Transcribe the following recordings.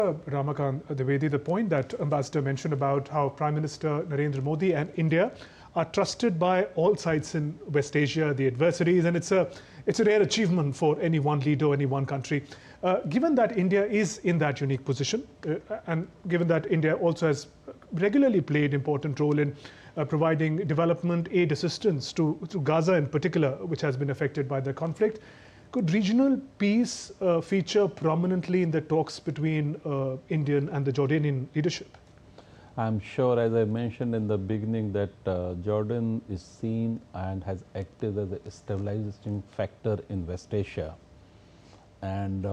Ramakant Dwivedi, the point that Ambassador mentioned about how Prime Minister Narendra Modi and India are trusted by all sides in West Asia, the adversaries, and it's a rare achievement for any one leader, any one country. Given that India is in that unique position, and given that India also has regularly played important role in providing development aid assistance to Gaza in particular, which has been affected by the conflict, could regional peace feature prominently in the talks between Indian and the Jordanian leadership? I'm sure, as I mentioned in the beginning, that Jordan is seen and has acted as a stabilizing factor in West Asia. And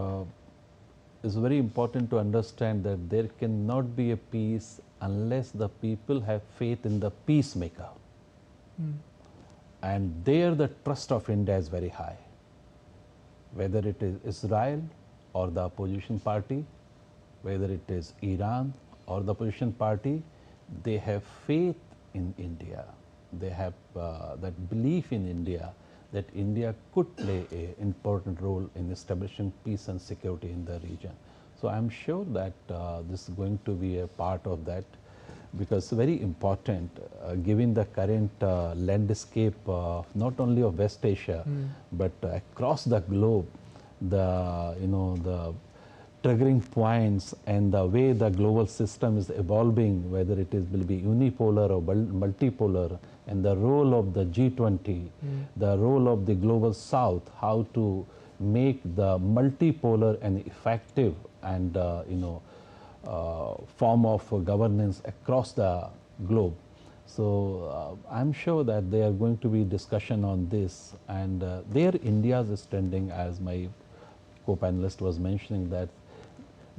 it's very important to understand that there cannot be a peace unless the people have faith in the peacemaker. And there the trust of India is very high. Whether it is Israel or the opposition party, whether it is Iran or the opposition party, they have faith in India. They have that belief in India that India could play an important role in establishing peace and security in the region. So I'm sure that this is going to be a part of that, because it's very important, given the current landscape not only of West Asia, but across the globe, the triggering points and the way the global system is evolving, whether it will be unipolar or multipolar, and the role of the G20, the role of the global South, how to make the multipolar and effective and form of governance across the globe. So I'm sure that there are going to be discussion on this, and there India's standing, as my co-panelist was mentioning, that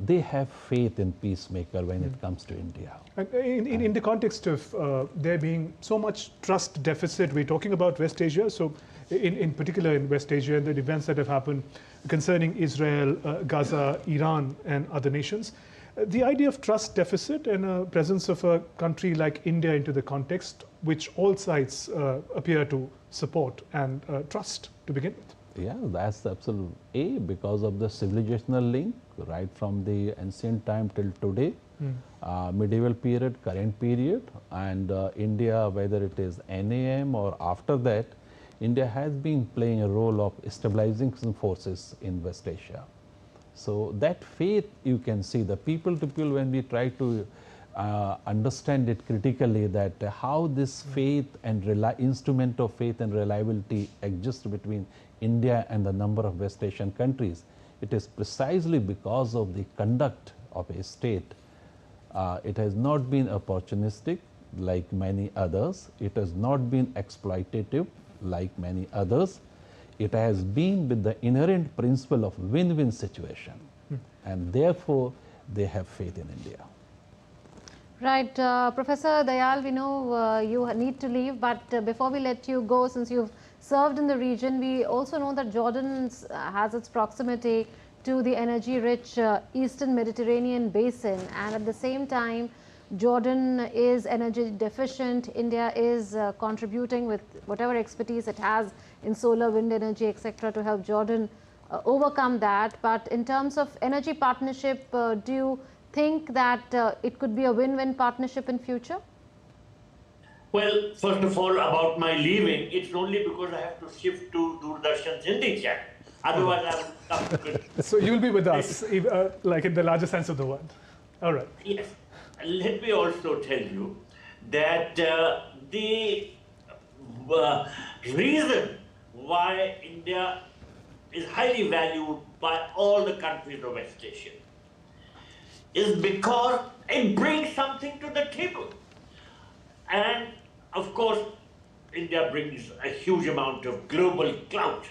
they have faith in peacemaker when it comes to India. In the context of there being so much trust deficit, we're talking about West Asia, so in particular in West Asia and the events that have happened concerning Israel, Gaza, Iran and other nations, the idea of trust deficit and a presence of a country like India into the context, which all sides appear to support and trust to begin with. Yeah, that's absolute because of the civilizational link right from the ancient time till today, medieval period, current period, and India, whether it is NAM or after that, India has been playing a role of stabilizing some forces in West Asia. So that faith, you can see the people to people, when we try to understand it critically, that how this faith and instrument of faith and reliability exists between India and the number of West Asian countries. It is precisely because of the conduct of a state. It has not been opportunistic like many others. It has not been exploitative like many others. It has been with the inherent principle of win-win situation. And therefore, they have faith in India. Right. Professor Dayal, we know you need to leave, but before we let you go, since you've served in the region, we also know that Jordan has its proximity to the energy-rich Eastern Mediterranean basin, and at the same time, Jordan is energy deficient. India is contributing with whatever expertise it has in solar, wind energy, etc., to help Jordan overcome that. But in terms of energy partnership, do you think that it could be a win-win partnership in future? Well, first of all, about my leaving, it's only because I have to shift to Doordarshan's Hindi channel. Otherwise, I would come to it. So you'll be with us, like in the larger sense of the word. All right. Yes. Let me also tell you that the reason why India is highly valued by all the countries of West Asia is because it brings something to the table. And of course, India brings a huge amount of global clout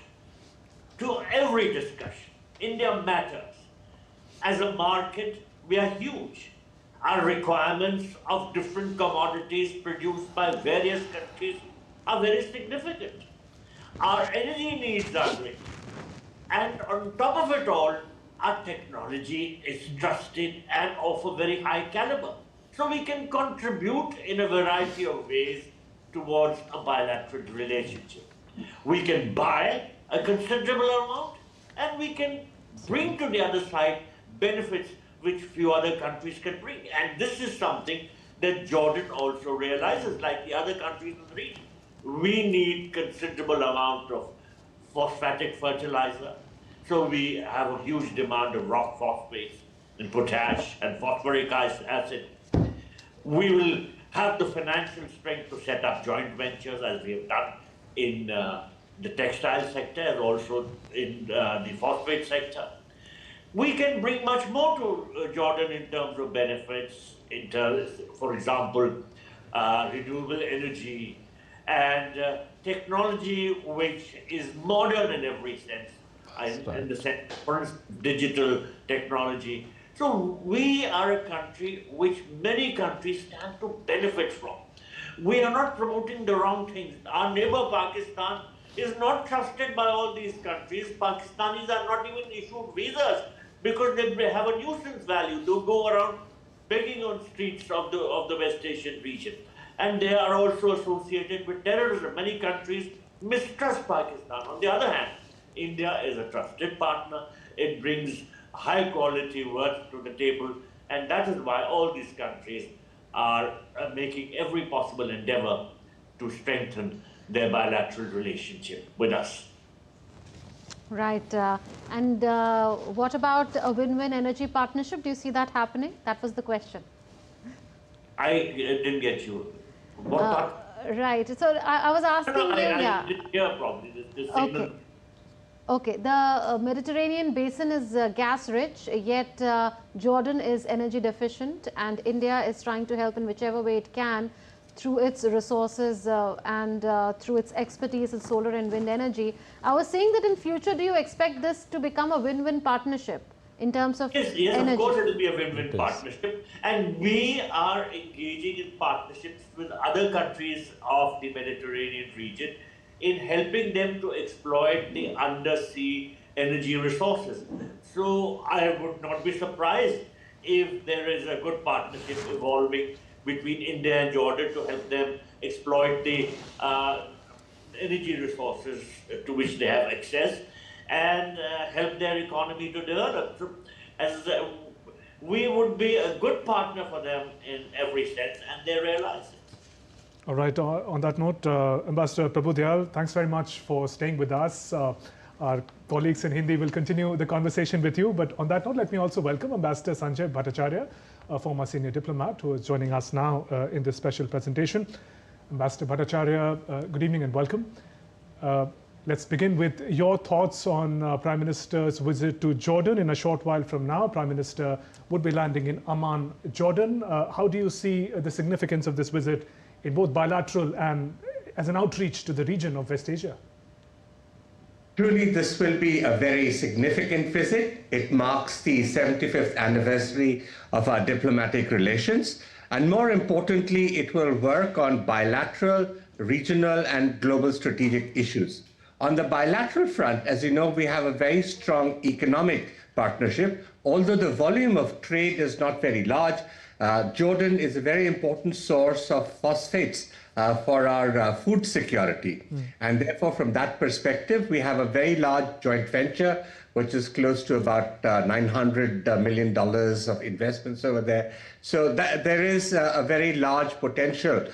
to every discussion. India matters. As a market, we are huge. Our requirements of different commodities produced by various countries are very significant. Our energy needs are great. And on top of it all, our technology is trusted and of a very high caliber. So we can contribute in a variety of ways towards a bilateral relationship. We can buy a considerable amount, and we can bring to the other side benefits which few other countries can bring. And this is something that Jordan also realizes, like the other countries in the region. We need considerable amount of phosphatic fertilizer. So we have a huge demand of rock phosphates and potash and phosphoric acid. We will have the financial strength to set up joint ventures as we have done in the textile sector and also in the phosphate sector. We can bring much more to Jordan in terms of benefits, for example, renewable energy and technology which is modern in every sense, in the sense, for instance, digital technology. So we are a country which many countries stand to benefit from. We are not promoting the wrong things. Our neighbor Pakistan is not trusted by all these countries. Pakistanis are not even issued visas because they have a nuisance value. They go around begging on streets of the West Asian region. And they are also associated with terrorism. Many countries mistrust Pakistan. On the other hand, India is a trusted partner. It brings high quality work to the table. And that is why all these countries are making every possible endeavor to strengthen their bilateral relationship with us. Right. And what about a win-win energy partnership? Do you see that happening? That was the question. I didn't get you. What part? Right. So I was asking you, I didn't hear probably. The signal. Okay. Okay. The Mediterranean basin is gas rich, yet Jordan is energy deficient, and India is trying to help in whichever way it can through its resources and through its expertise in solar and wind energy. I was saying that in future, do you expect this to become a win-win partnership in terms of yes, energy? Of course it will be a win-win partnership. And we are engaging in partnerships with other countries of the Mediterranean region in helping them to exploit the undersea energy resources. So I would not be surprised if there is a good partnership evolving between India and Jordan to help them exploit the energy resources to which they have access and help their economy to develop. So, we would be a good partner for them in every sense, and they realize it. All right. On that note, Ambassador Prabhu Dayal, thanks very much for staying with us. Our colleagues in Hindi will continue the conversation with you. But on that note, let me also welcome Ambassador Sanjay Bhattacharya, a former senior diplomat who is joining us now in this special presentation. Ambassador Bhattacharya, good evening and welcome. Let's begin with your thoughts on Prime Minister's visit to Jordan. In a short while from now, Prime Minister would be landing in Amman, Jordan. How do you see the significance of this visit in both bilateral and as an outreach to the region of West Asia? Truly, this will be a very significant visit. It marks the 75th anniversary of our diplomatic relations. And more importantly, it will work on bilateral, regional, and global strategic issues. On the bilateral front, as you know, we have a very strong economic partnership. Although the volume of trade is not very large, Jordan is a very important source of phosphates for our food security. And therefore, from that perspective, we have a very large joint venture, which is close to about $900 million of investments over there. So there is a very large potential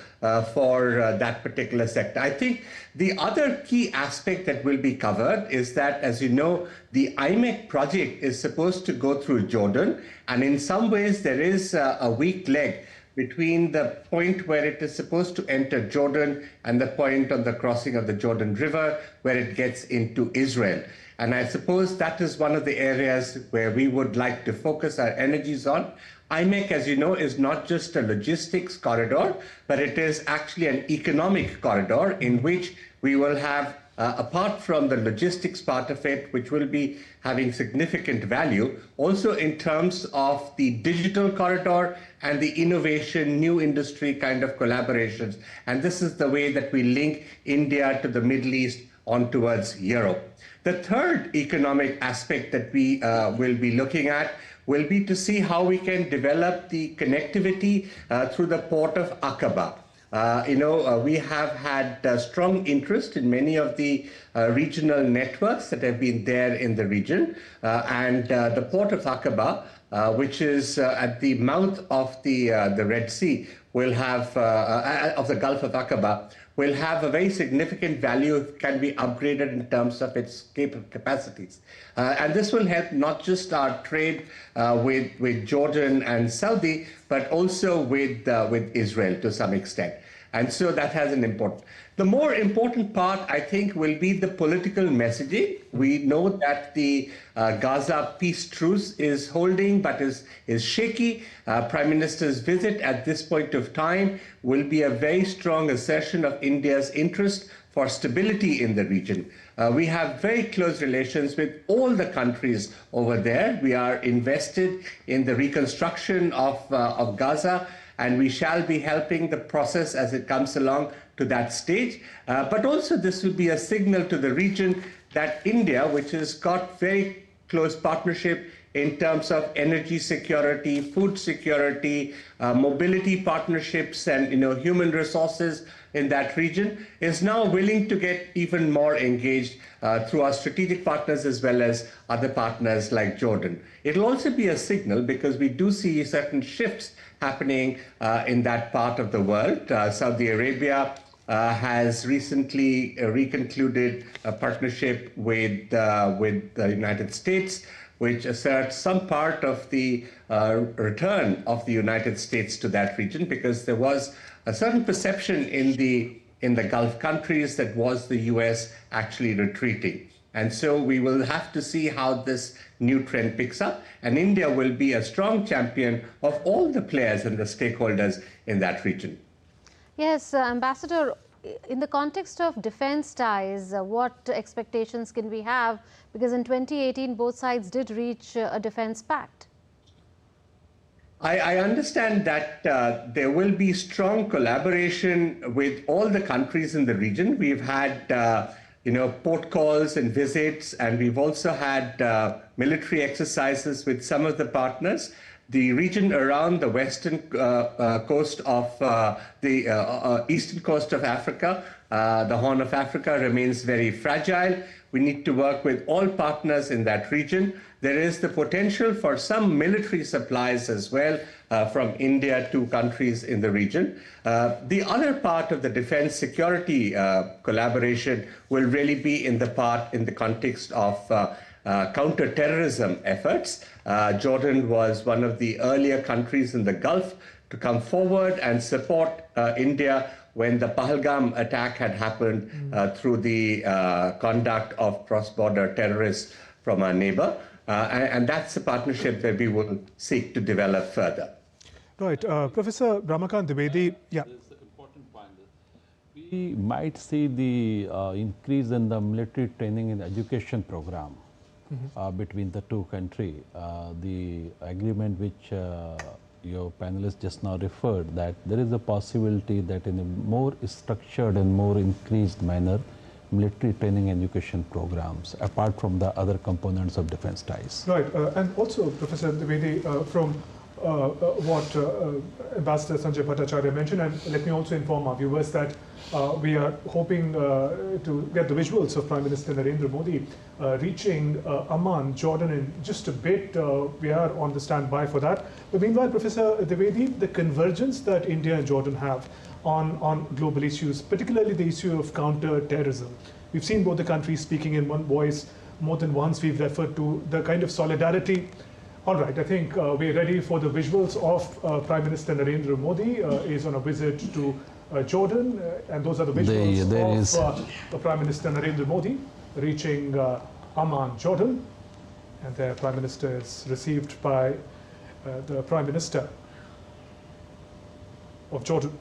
for that particular sector. I think the other key aspect that will be covered is that, as you know, the IMEC project is supposed to go through Jordan, and in some ways there is a weak leg between the point where it is supposed to enter Jordan and the point on the crossing of the Jordan River where it gets into Israel. And I suppose that is one of the areas where we would like to focus our energies on. IMEC, as you know, is not just a logistics corridor, but it is actually an economic corridor in which we will have, apart from the logistics part of it, which will be having significant value, also in terms of the digital corridor and the innovation, new industry kind of collaborations. And this is the way that we link India to the Middle East on towards Europe. The third economic aspect that we will be looking at will be to see how we can develop the connectivity through the port of Aqaba. We have had strong interest in many of the regional networks that have been there in the region. And the port of Aqaba which is at the mouth of the Red Sea, will have of the Gulf of Aqaba, will have a very significant value, can be upgraded in terms of its capacities. And this will help not just our trade with Jordan and Saudi, but also with Israel to some extent. And so that has an important. The more important part, I think, will be the political messaging. We know that the Gaza peace truce is holding, but is shaky. Prime Minister's visit at this point of time will be a very strong assertion of India's interest for stability in the region. We have very close relations with all the countries over there. We are invested in the reconstruction of Gaza, and we shall be helping the process as it comes along to that stage. But also this will be a signal to the region that India, which has got very close partnership in terms of energy security, food security, mobility partnerships, and human resources in that region, is now willing to get even more engaged through our strategic partners as well as other partners like Jordan. It'll also be a signal because we do see certain shifts happening in that part of the world. Saudi Arabia has recently reconcluded a partnership with the United States, which asserts some part of the return of the United States to that region, because there was a certain perception in the Gulf countries that was the US actually retreating. And so we will have to see how this new trend picks up. And India will be a strong champion of all the players and the stakeholders in that region. Yes, Ambassador, in the context of defense ties, what expectations can we have? Because in 2018, both sides did reach a defense pact. I understand that there will be strong collaboration with all the countries in the region. We've had port calls and visits, and we've also had military exercises with some of the partners. The region around the western coast of the eastern coast of Africa, the Horn of Africa, remains very fragile. We need to work with all partners in that region. There is the potential for some military supplies as well from India to countries in the region. The other part of the defense security collaboration will really be in the context of counter-terrorism efforts. Jordan was one of the earlier countries in the Gulf to come forward and support India when the Pahalgam attack had happened through the conduct of cross-border terrorists from our neighbor. And that's a partnership that we will seek to develop further. Right. Professor Ramakant Dwivedi, yeah. There's an important point. We might see the increase in the military training and education program between the two countries. The agreement which your panelists just now referred, that there is a possibility that in a more structured and more increased manner, military training and education programs, apart from the other components of defense ties. Right. And also, Professor Dwivedi, from what Ambassador Sanjay Bhattacharya mentioned, and let me also inform our viewers that we are hoping to get the visuals of Prime Minister Narendra Modi reaching Amman, Jordan in just a bit. We are on the standby for that. But meanwhile, Professor Dwivedi, the convergence that India and Jordan have on global issues, particularly the issue of counter-terrorism. We've seen both the countries speaking in one voice. More than once we've referred to the kind of solidarity. All right, I think we're ready for the visuals of Prime Minister Narendra Modi is on a visit to Jordan, and those are the visuals of Prime Minister Narendra Modi reaching Amman, Jordan, and the Prime Minister is received by the Prime Minister of Jordan.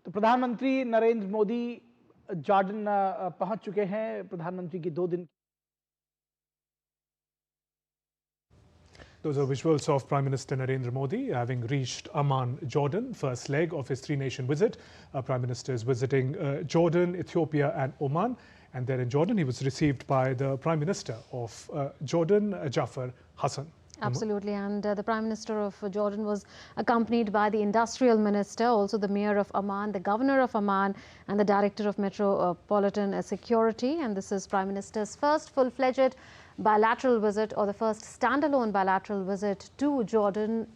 तो प्रधानमंत्री Narendra Modi Jordan पहुंच चुके हैं। प्रधानमंत्री की 2 दिन Those are visuals of Prime Minister Narendra Modi having reached Amman, Jordan, first leg of his 3-nation visit. Prime Minister is visiting Jordan, Ethiopia and Oman. And there in Jordan, he was received by the Prime Minister of Jordan, Jafar Hassan. Absolutely, and the Prime Minister of Jordan was accompanied by the Industrial Minister, also the Mayor of Amman, the Governor of Amman and the Director of Metropolitan Security. And this is Prime Minister's first full-fledged bilateral visit, or the first standalone bilateral visit to Jordan,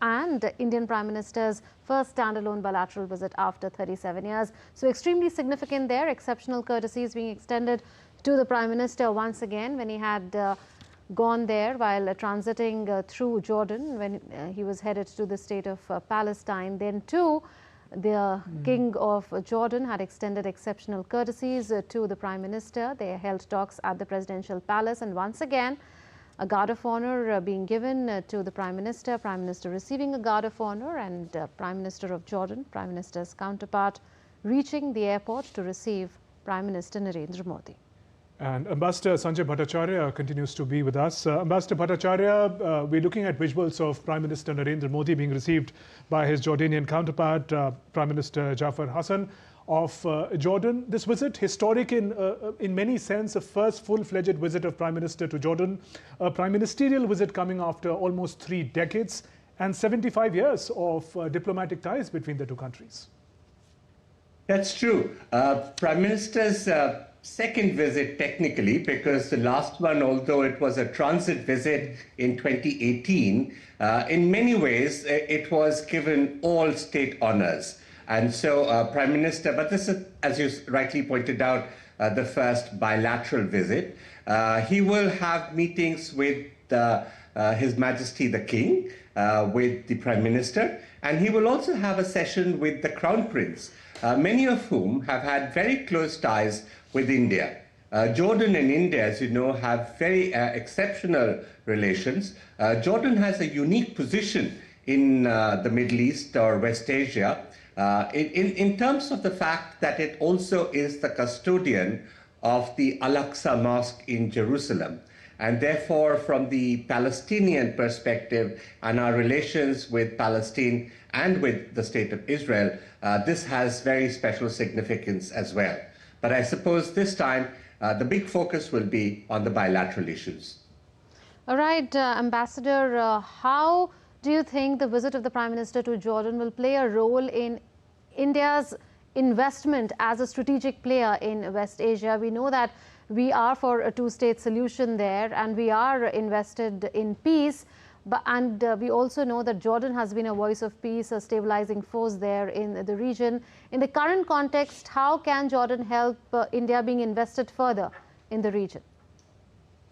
and Indian Prime Minister's first standalone bilateral visit after 37 years. So extremely significant there, exceptional courtesies being extended to the Prime Minister once again when he had gone there while transiting through Jordan when he was headed to the state of Palestine. Then too, the King of Jordan had extended exceptional courtesies to the Prime Minister. They held talks at the presidential palace, and once again a guard of honor being given to the Prime Minister receiving a guard of honor, and Prime Minister of Jordan, Prime Minister's counterpart, reaching the airport to receive Prime Minister Narendra Modi. And Ambassador Sanjay Bhattacharya continues to be with us. Ambassador Bhattacharya, we're looking at visuals of Prime Minister Narendra Modi being received by his Jordanian counterpart, Prime Minister Jafar Hassan of Jordan. This visit, historic in many sense, a first full-fledged visit of Prime Minister to Jordan, a prime ministerial visit coming after almost 3 decades and 75 years of diplomatic ties between the two countries. That's true. Prime Minister's second visit technically, because the last one, although it was a transit visit in 2018, in many ways it was given all state honors. And so Prime Minister, but this is, as you rightly pointed out, the first bilateral visit. He will have meetings with His Majesty the King, with the Prime Minister, and he will also have a session with the Crown Prince, many of whom have had very close ties with India. Jordan and India, as you know, have very exceptional relations. Jordan has a unique position in the Middle East or West Asia in terms of the fact that it also is the custodian of the Al-Aqsa Mosque in Jerusalem. And therefore, from the Palestinian perspective and our relations with Palestine and with the State of Israel, this has very special significance as well. But I suppose this time, the big focus will be on the bilateral issues. All right, Ambassador, how do you think the visit of the Prime Minister to Jordan will play a role in India's investment as a strategic player in West Asia? We know that we are for a two-state solution there, and we are invested in peace. And we also know that Jordan has been a voice of peace, a stabilizing force there in the region. In the current context, how can Jordan help India being invested further in the region?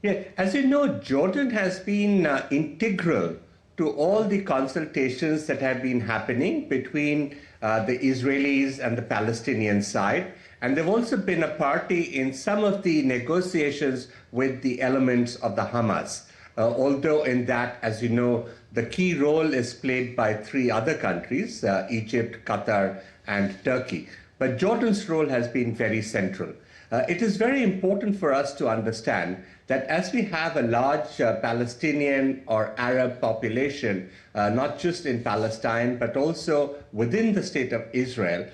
Yeah, as you know, Jordan has been integral to all the consultations that have been happening between the Israelis and the Palestinian side. And they've also been a party in some of the negotiations with the elements of the Hamas. Although in that, as you know, the key role is played by three other countries, Egypt, Qatar, and Turkey. But Jordan's role has been very central. It is very important for us to understand that as we have a large Palestinian or Arab population, not just in Palestine, but also within the State of Israel,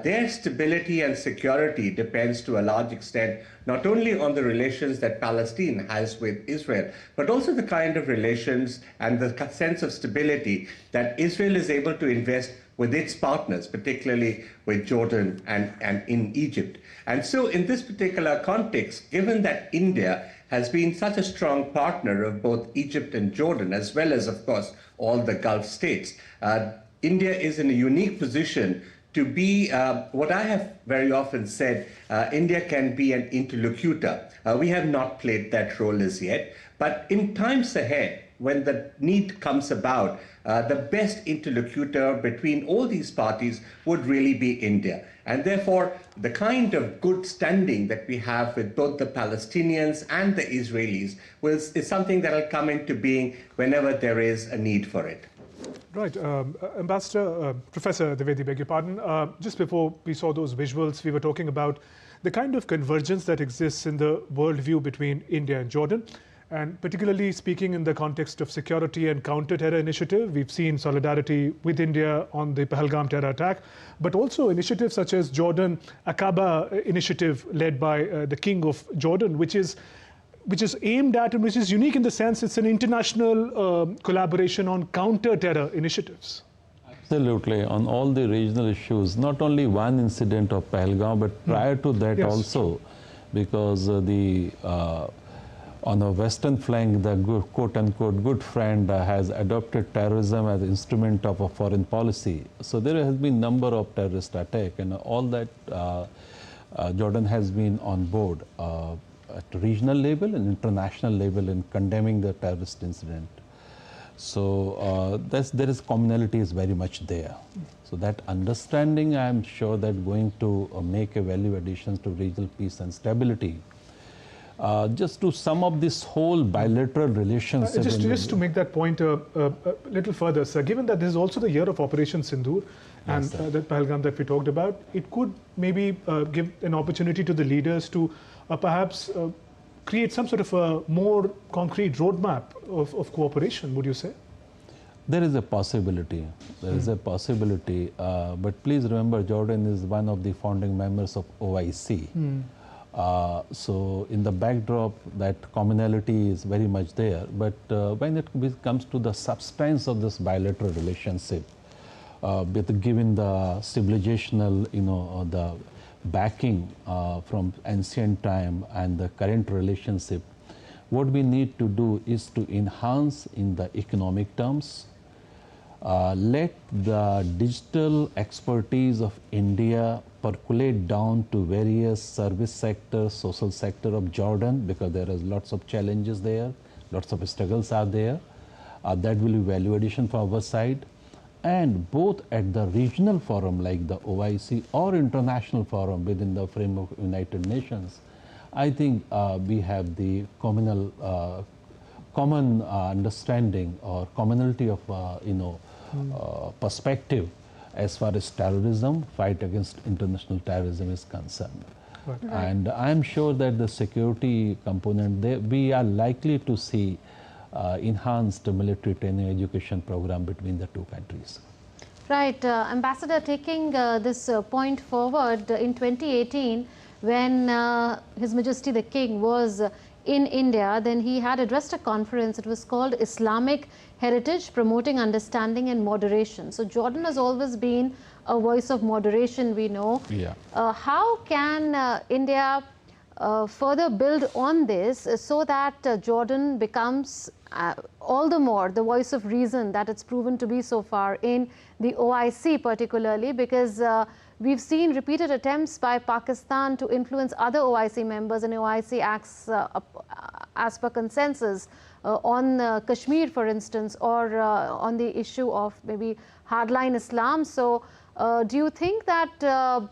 their stability and security depends to a large extent not only on the relations that Palestine has with Israel, but also the kind of relations and the sense of stability that Israel is able to invest with its partners, particularly with Jordan and in Egypt. And so in this particular context, given that India has been such a strong partner of both Egypt and Jordan, as well as, of course, all the Gulf states, India is in a unique position to be what I have very often said, India can be an interlocutor. We have not played that role as yet, but in times ahead, when the need comes about, the best interlocutor between all these parties would really be India. And therefore, the kind of good standing that we have with both the Palestinians and the Israelis is something that will come into being whenever there is a need for it. Right. Ambassador, Professor Dwivedi, beg your pardon. Just before we saw those visuals, we were talking about the kind of convergence that exists in the worldview between India and Jordan. And particularly speaking in the context of security and counter-terror initiative, we've seen solidarity with India on the Pahalgam terror attack, but also initiatives such as Jordan Aqaba initiative led by the King of Jordan, which is aimed at and which is unique in the sense it's an international collaboration on counter-terror initiatives. Absolutely, on all the regional issues, not only one incident of Pahalgam, but prior to that also, because on the western flank, the quote-unquote good friend has adopted terrorism as an instrument of a foreign policy. So there has been number of terrorist attacks, and all that Jordan has been on board at regional level and international level in condemning the terrorist incident. So there is commonality is very much there. So that understanding, I am sure that going to make a value addition to regional peace and stability. Just to sum up this whole bilateral relationship. Just to make that point a little further, sir, given that this is also the year of Operation Sindoor and the Pahalgam that we talked about, it could maybe give an opportunity to the leaders to perhaps create some sort of a more concrete roadmap of cooperation, would you say? There is a possibility. There is a possibility. But please remember, Jordan is one of the founding members of OIC. So in the backdrop, that commonality is very much there. But when it comes to the substance of this bilateral relationship, given the civilizational, the backing from ancient time and the current relationship, what we need to do is to enhance in the economic terms, let the digital expertise of India percolate down to various service sectors, social sector of Jordan, because there is lots of challenges there, lots of struggles are there. That will be value addition from our side. And both at the regional forum like the OIC or international forum within the framework of United Nations, I think we have the common understanding or commonality of perspective as far as terrorism, fight against international terrorism is concerned. Right. And I am sure that the security component there, we are likely to see enhanced military training education program between the two countries. Right, Ambassador, taking this point forward, in 2018, when His Majesty the King was in India, then he had addressed a conference. It was called Islamic Heritage, Promoting Understanding and Moderation. So Jordan has always been a voice of moderation, we know. Yeah. How can India further build on this so that Jordan becomes all the more the voice of reason that it's proven to be so far in the OIC particularly, because we've seen repeated attempts by Pakistan to influence other OIC members, and OIC acts as per consensus on Kashmir, for instance, or on the issue of maybe hardline Islam. So do you think that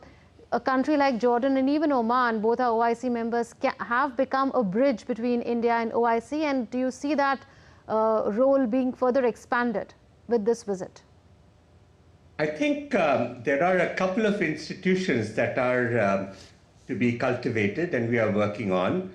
a country like Jordan and even Oman, both are OIC members, have become a bridge between India and OIC, and do you see that role being further expanded with this visit? I think there are a couple of institutions that are to be cultivated and we are working on.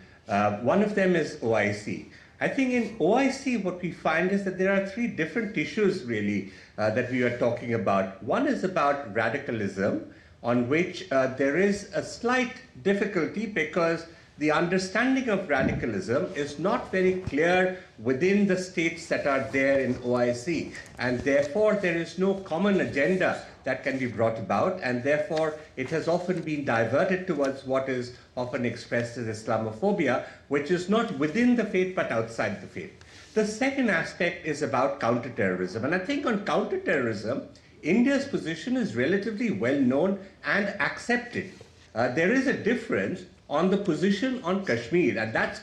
One of them is OIC. I think in OIC what we find is that there are three different issues really that we are talking about. One is about radicalism, on which there is a slight difficulty because the understanding of radicalism is not very clear within the states that are there in OIC, and therefore there is no common agenda that can be brought about, and therefore it has often been diverted towards what is often expressed as Islamophobia, which is not within the faith but outside the faith. The second aspect is about counterterrorism, and I think on counterterrorism, India's position is relatively well known and accepted. There is a difference on the position on Kashmir, and that's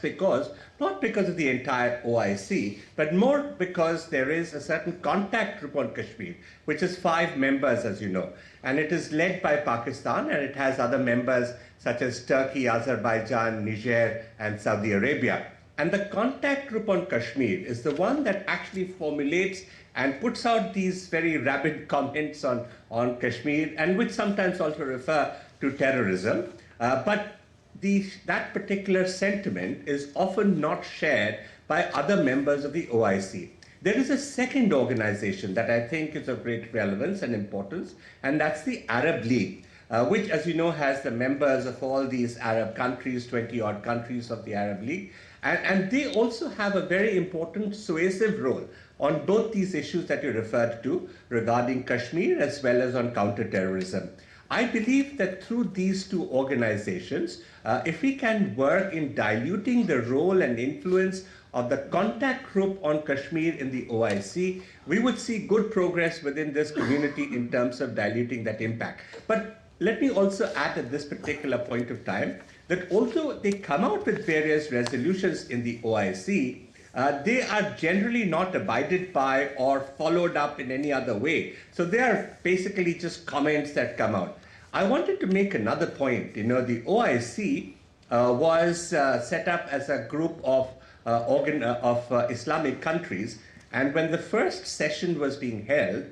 not because of the entire OIC, but more because there is a certain contact group on Kashmir, which is 5 members, as you know, and it is led by Pakistan, and it has other members such as Turkey, Azerbaijan, Niger, and Saudi Arabia. And the contact group on Kashmir is the one that actually formulates and puts out these very rabid comments on Kashmir, and which sometimes also refer to terrorism. But that particular sentiment is often not shared by other members of the OIC. There is a second organization that I think is of great relevance and importance, and that's the Arab League, which, as you know, has the members of all these Arab countries, 20-odd countries of the Arab League. And they also have a very important suasive role on both these issues that you referred to regarding Kashmir as well as on counterterrorism. I believe that through these two organizations, if we can work in diluting the role and influence of the contact group on Kashmir in the OIC, we would see good progress within this community in terms of diluting that impact. But let me also add at this particular point of time that although they come out with various resolutions in the OIC, they are generally not abided by or followed up in any other way. So they are basically just comments that come out. I wanted to make another point. You know, the OIC was set up as a group of Islamic countries, and when the first session was being held,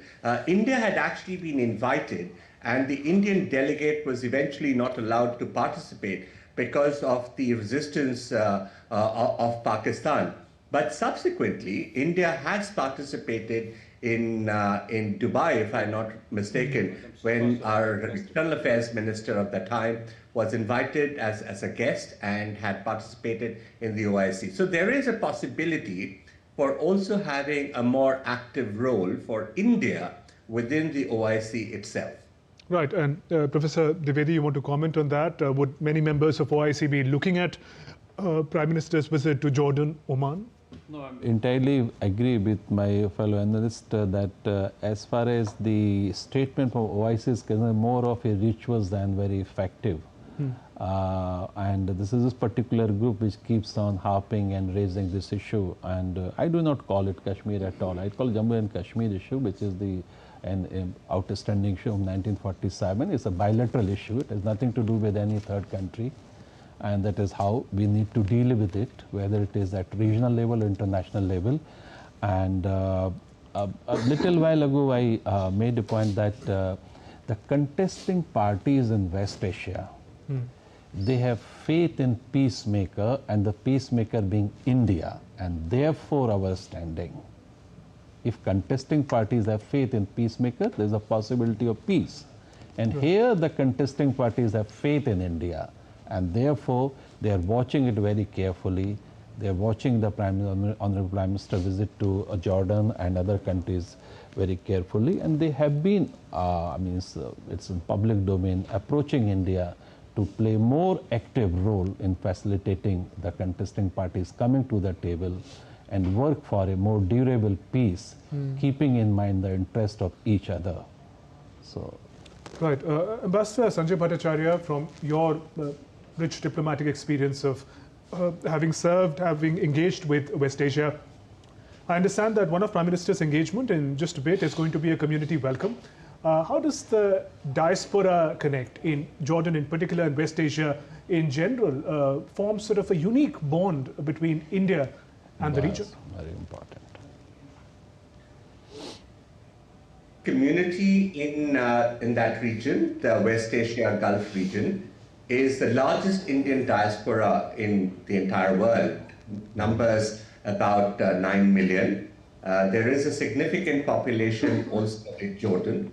India had actually been invited, and the Indian delegate was eventually not allowed to participate because of the resistance of Pakistan. But subsequently, India has participated in Dubai, if I'm not mistaken, when our External Affairs Minister of the time was invited as a guest and had participated in the OIC. So there is a possibility for also having a more active role for India within the OIC itself. Right, and Professor Dwivedi, you want to comment on that? Would many members of OIC be looking at Prime Minister's visit to Jordan, Oman? No, I entirely agree with my fellow analyst that as far as the statement from OIC is concerned, more of a rituals than very effective. And this is this particular group which keeps on harping and raising this issue. And I do not call it Kashmir at all. I call Jammu and Kashmir issue, which is an outstanding issue of 1947. It's a bilateral issue. It has nothing to do with any third country. And that is how we need to deal with it, whether it is at regional level or international level. And a little while ago, I made a point that the contesting parties in West Asia, they have faith in peacemaker, and the peacemaker being India, and therefore our standing. If contesting parties have faith in peacemaker, there is a possibility of peace. And here the contesting parties have faith in India, and therefore they are watching it very carefully. They are watching the Honorable Prime Minister visit to Jordan and other countries very carefully, and they have been, it's in public domain, approaching India to play more active role in facilitating the contesting parties coming to the table and work for a more durable peace, keeping in mind the interest of each other. So, right, Ambassador Sanjay Bhattacharya, from your rich diplomatic experience of having served, having engaged with West Asia, I understand that one of Prime Minister's engagement in just a bit is going to be a community welcome. How does the diaspora connect in Jordan in particular and West Asia in general form sort of a unique bond between India and the region? Very important. Community in that region, the West Asia Gulf region, is the largest Indian diaspora in the entire world. Numbers about 9 million. There is a significant population also in Jordan.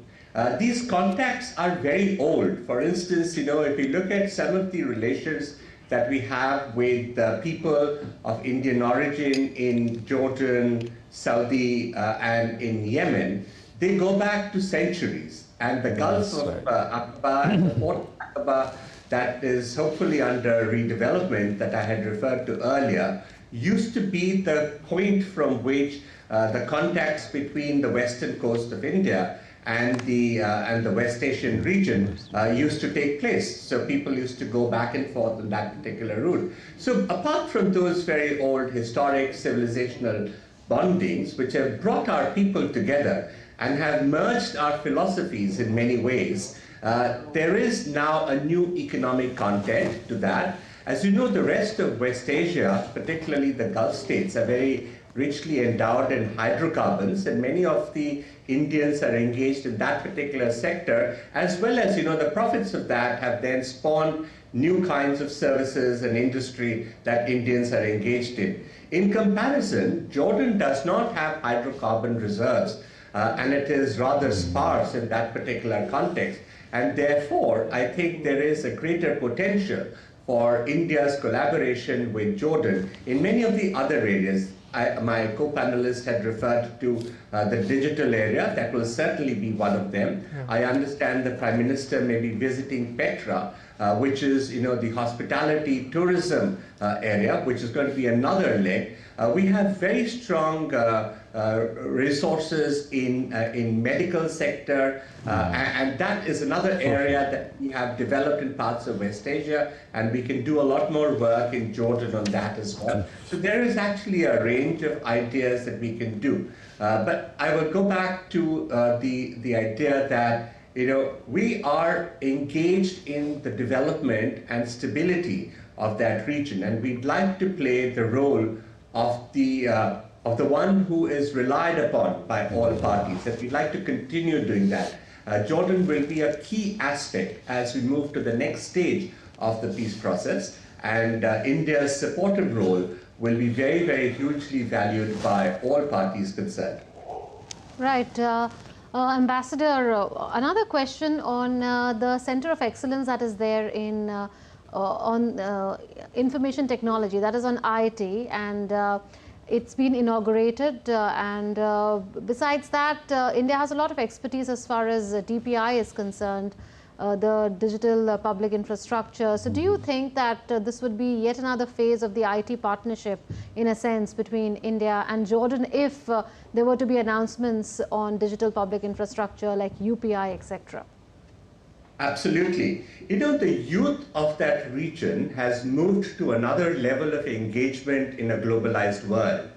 These contacts are very old. For instance, if you look at some of the relations that we have with people of Indian origin in Jordan, Saudi, and in Yemen, they go back to centuries. And the Gulf of Aqaba and the Port of Aqaba, that is hopefully under redevelopment that I had referred to earlier, used to be the point from which the contacts between the western coast of India and the West Asian region used to take place. So people used to go back and forth on that particular route. So apart from those very old historic civilizational bondings, which have brought our people together and have merged our philosophies in many ways, there is now a new economic content to that. As you know, the rest of West Asia, particularly the Gulf states, are very richly endowed in hydrocarbons, and many of the Indians are engaged in that particular sector, as well as, the profits of that have then spawned new kinds of services and industry that Indians are engaged in. In comparison, Jordan does not have hydrocarbon reserves, and it is rather sparse in that particular context. And therefore, I think there is a greater potential for India's collaboration with Jordan in many of the other areas. My co-panelist had referred to the digital area. That will certainly be one of them. Yeah. I understand the Prime Minister may be visiting Petra, which is, the hospitality tourism area, which is going to be another leg. We have very strong resources in medical sector, and that is another area that we have developed in parts of West Asia, and we can do a lot more work in Jordan on that as well. So there is actually a range of ideas that we can do. But I will go back to the idea that we are engaged in the development and stability of that region, and we'd like to play the role of the one who is relied upon by all parties, that we'd like to continue doing that. Jordan will be a key aspect as we move to the next stage of the peace process, and India's supportive role will be very, very hugely valued by all parties concerned. Right. Ambassador, another question on the Center of Excellence that is there in on information technology, that is on IT, and it's been inaugurated, and besides that, India has a lot of expertise as far as DPI is concerned, the digital public infrastructure. So do you think that this would be yet another phase of the IT partnership, in a sense, between India and Jordan, if there were to be announcements on digital public infrastructure like UPI, etc.? Absolutely. You know, the youth of that region has moved to another level of engagement in a globalized world.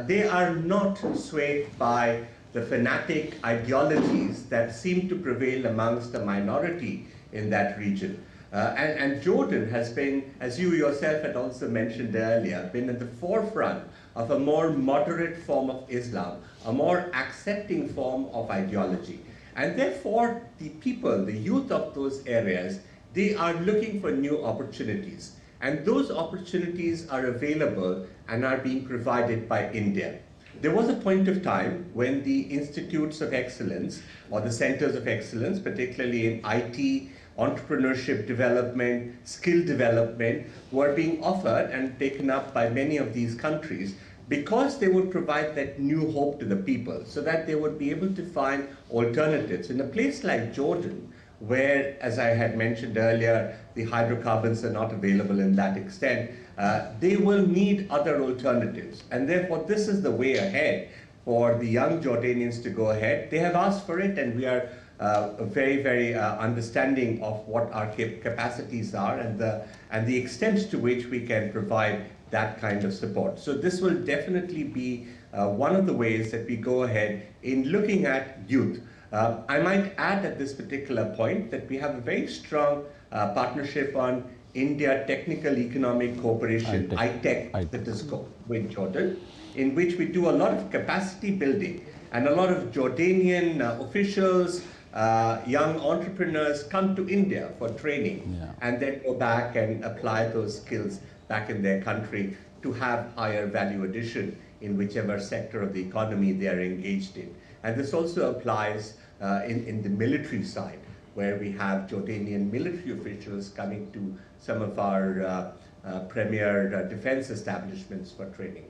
They are not swayed by the fanatic ideologies that seem to prevail amongst the minority in that region. And Jordan has been, as you yourself had also mentioned earlier, been at the forefront of a more moderate form of Islam, a more accepting form of ideology. And therefore, the people, the youth of those areas, they are looking for new opportunities. And those opportunities are available and are being provided by India. There was a point of time when the institutes of excellence or the centers of excellence, particularly in IT, entrepreneurship development, skill development, were being offered and taken up by many of these countries because they would provide that new hope to the people so that they would be able to find alternatives. In a place like Jordan, where, as I had mentioned earlier, the hydrocarbons are not available in that extent, they will need other alternatives. And therefore, this is the way ahead for the young Jordanians to go ahead. They have asked for it, and we are very understanding of what our capacities are and the extent to which we can provide that kind of support. So this will definitely be one of the ways that we go ahead in looking at youth. I might add at this particular point that we have a very strong partnership on India Technical Economic Cooperation, ITEC, that is called, with Jordan, in which we do a lot of capacity building, and a lot of Jordanian officials, young entrepreneurs come to India for training and then go back and apply those skills back in their country to have higher value addition in whichever sector of the economy they are engaged in. And this also applies in the military side, where we have Jordanian military officials coming to some of our premier defense establishments for training.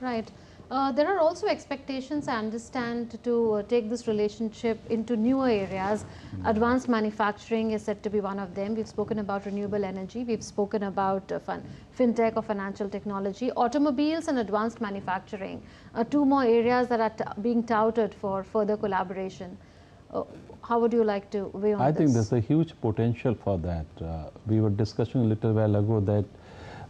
Right. There are also expectations, I understand, to take this relationship into newer areas. Advanced manufacturing is said to be one of them. We've spoken about renewable energy. We've spoken about fintech or financial technology. Automobiles and advanced manufacturing are two more areas that are being touted for further collaboration. How would you like to weigh on this? I think there's a huge potential for that. We were discussing a little while ago that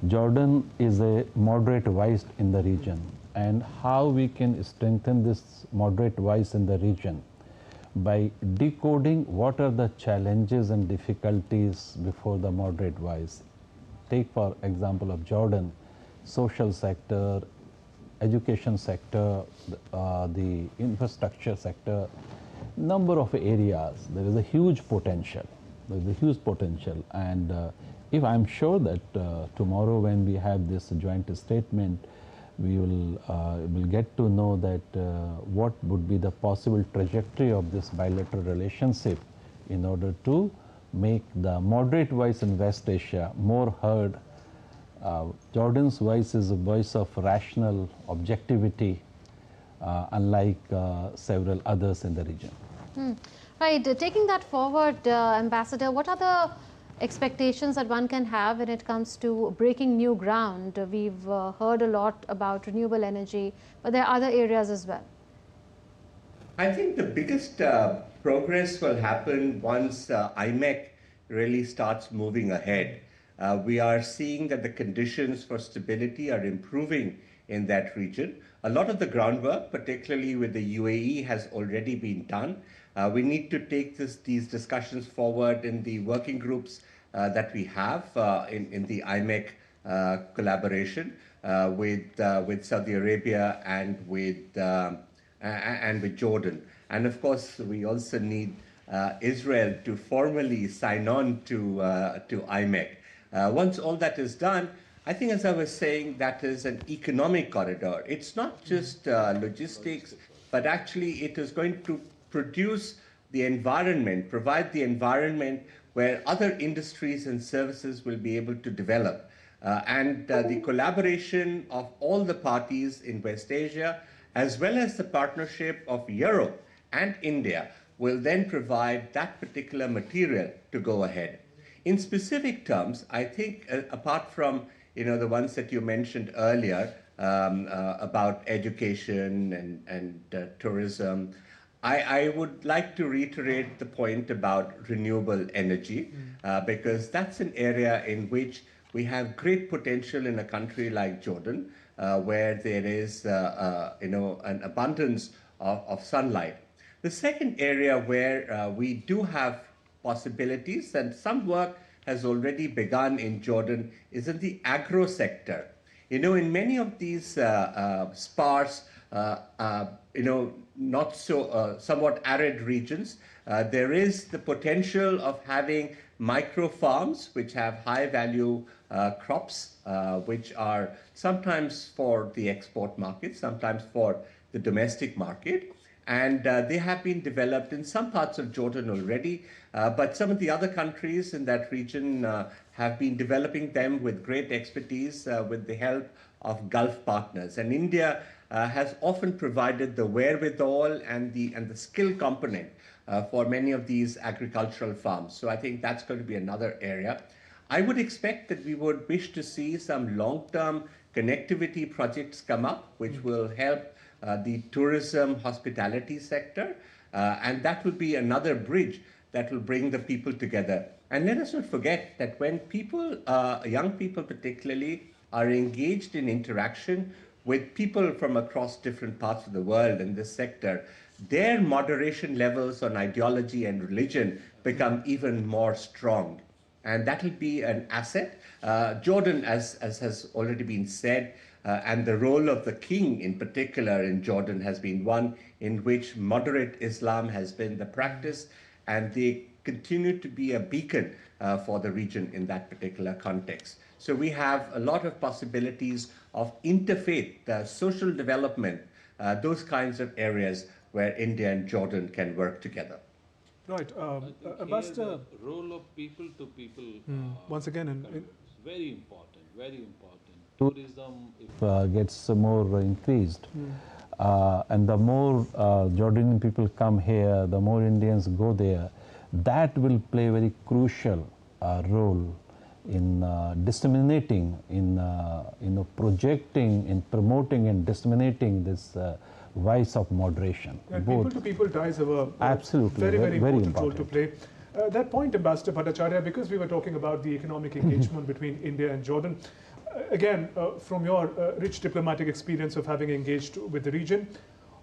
Jordan is a moderate voice in the region, and how we can strengthen this moderate voice in the region by decoding what are the challenges and difficulties before the moderate voice. Take for example of Jordan, social sector, education sector, the infrastructure sector, number of areas. There is a huge potential. There is a huge potential, and if I'm sure that tomorrow when we have this joint statement, we will get to know that what would be the possible trajectory of this bilateral relationship in order to make the moderate voice in West Asia more heard. Jordan's voice is a voice of rational objectivity, unlike several others in the region. Right. Taking that forward, Ambassador, what are the expectations that one can have when it comes to breaking new ground? We've heard a lot about renewable energy, but there are other areas as well. I think the biggest progress will happen once IMEC really starts moving ahead. We are seeing that the conditions for stability are improving in that region. A lot of the groundwork, particularly with the UAE, has already been done. We need to take these discussions forward in the working groups that we have in the IMEC collaboration with Saudi Arabia and with Jordan. And of course, we also need Israel to formally sign on to IMEC. Once all that is done, I think, as I was saying, that is an economic corridor. It's not just logistics, but actually it is going to produce the environment, provide the environment where other industries and services will be able to develop. The collaboration of all the parties in West Asia, as well as the partnership of Europe and India, will then provide that particular material to go ahead. In specific terms, I think apart from the ones that you mentioned earlier about education and tourism, I would like to reiterate the point about renewable energy because that's an area in which we have great potential in a country like Jordan, where there is an abundance of sunlight. The second area where we do have possibilities and some work has already begun in Jordan is in the agro sector. In many of these sparse, not so somewhat arid regions, there is the potential of having micro farms which have high value crops, which are sometimes for the export market, sometimes for the domestic market. And they have been developed in some parts of Jordan already, but some of the other countries in that region have been developing them with great expertise with the help of Gulf partners. And India has often provided the wherewithal and the skill component for many of these agricultural farms. So I think that's going to be another area. I would expect that we would wish to see some long-term connectivity projects come up, which will help the tourism hospitality sector, and that will be another bridge that will bring the people together. And let us not forget that when people, young people particularly, are engaged in interaction with people from across different parts of the world in this sector, their moderation levels on ideology and religion become even more strong. And that will be an asset. Jordan, as has already been said, and the role of the king in particular in Jordan has been one in which moderate Islam has been the practice, and they continue to be a beacon for the region in that particular context. So we have a lot of possibilities of interfaith, social development, those kinds of areas where India and Jordan can work together. Right. Ambassador, the role of people to people once again very important, very important. Tourism gets more increased, and the more Jordanian people come here, the more Indians go there. That will play a very crucial role in disseminating, in projecting, in promoting and disseminating this voice of moderation. And people-to-people ties have a absolutely very important role to play. That point, Ambassador Bhattacharya, because we were talking about the economic engagement between India and Jordan, again, from your rich diplomatic experience of having engaged with the region,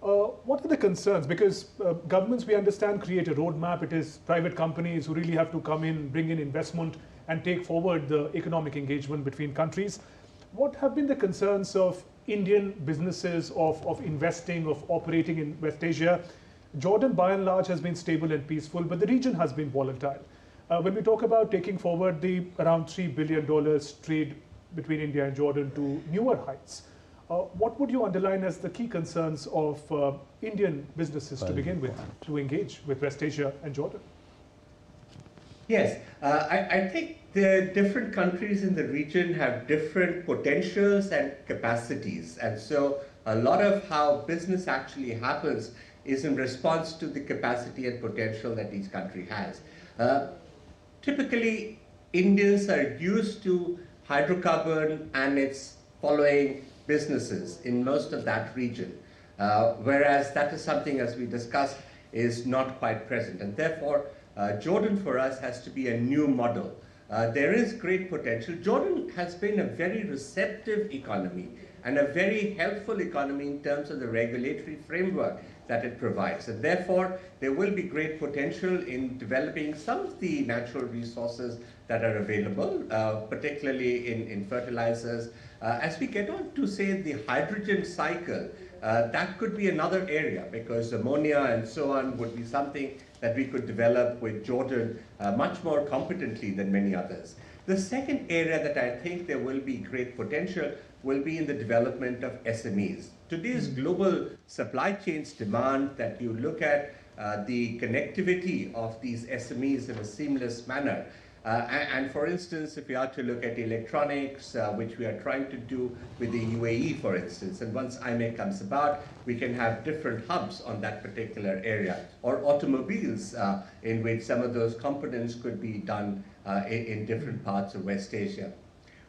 what are the concerns? Because governments, we understand, create a roadmap. It is private companies who really have to come in, bring in investment, and take forward the economic engagement between countries. What have been the concerns of Indian businesses of investing, of operating in West Asia? Jordan, by and large, has been stable and peaceful, but the region has been volatile. When we talk about taking forward the around $3 billion trade between India and Jordan to newer heights, what would you underline as the key concerns of Indian businesses to begin with, to engage with West Asia and Jordan? Yes, I think the different countries in the region have different potentials and capacities. And so a lot of how business actually happens is in response to the capacity and potential that each country has. Typically, Indians are used to hydrocarbon and its following businesses in most of that region, whereas that is something, as we discussed, is not quite present. And therefore, Jordan for us has to be a new model. There is great potential. Jordan has been a very receptive economy and a very helpful economy in terms of the regulatory framework that it provides. And therefore, there will be great potential in developing some of the natural resources that are available, particularly in fertilizers. As we get on to, say, the hydrogen cycle, that could be another area, because ammonia and so on would be something that we could develop with Jordan much more competently than many others. The second area that I think there will be great potential will be in the development of SMEs. Today's global supply chains demand that you look at the connectivity of these SMEs in a seamless manner. And for instance, if we are to look at electronics, which we are trying to do with the UAE, for instance, and once IMEC comes about, we can have different hubs on that particular area, or automobiles, in which some of those components could be done in different parts of West Asia.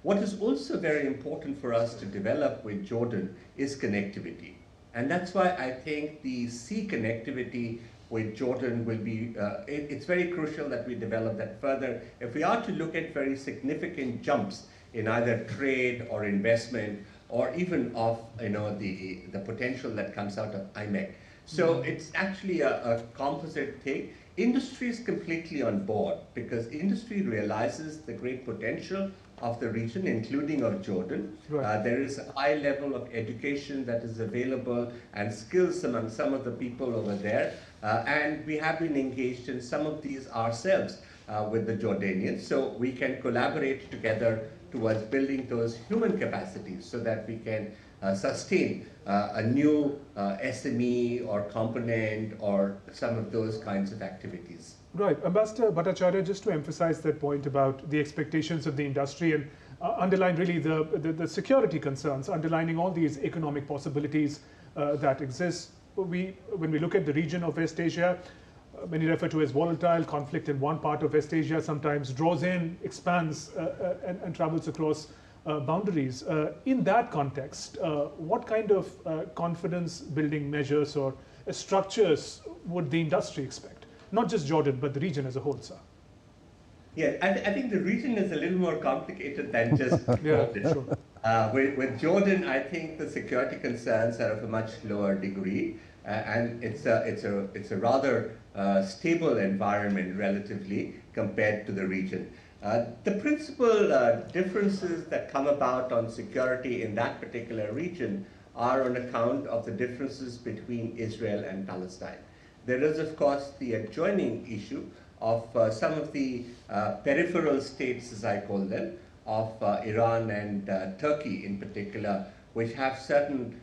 What is also very important for us to develop with Jordan is connectivity. And that's why I think the sea connectivity with Jordan will be, it's very crucial that we develop that further. If we are to look at very significant jumps in either trade or investment, or even of the potential that comes out of IMEC. So it's actually a composite thing. Industry is completely on board because industry realizes the great potential of the region, including of Jordan. Right. There is a high level of education that is available and skills among some of the people over there. And we have been engaged in some of these ourselves with the Jordanians. So we can collaborate together towards building those human capacities so that we can sustain a new SME or component or some of those kinds of activities. Right. Ambassador Bhattacharya, just to emphasize that point about the expectations of the industry and underline really the security concerns, underlining all these economic possibilities that exist. When we look at the region of West Asia, many refer to as volatile. Conflict in one part of West Asia sometimes draws in, expands, and travels across boundaries. In that context, what kind of confidence building measures or structures would the industry expect? Not just Jordan, but the region as a whole, sir. Yeah, I think the region is a little more complicated than just Jordan. Sure. With Jordan, I think the security concerns are of a much lower degree, and it's a rather stable environment relatively compared to the region. The principal differences that come about on security in that particular region are on account of the differences between Israel and Palestine. There is, of course, the adjoining issue of some of the peripheral states, as I call them, of Iran and Turkey in particular, which have certain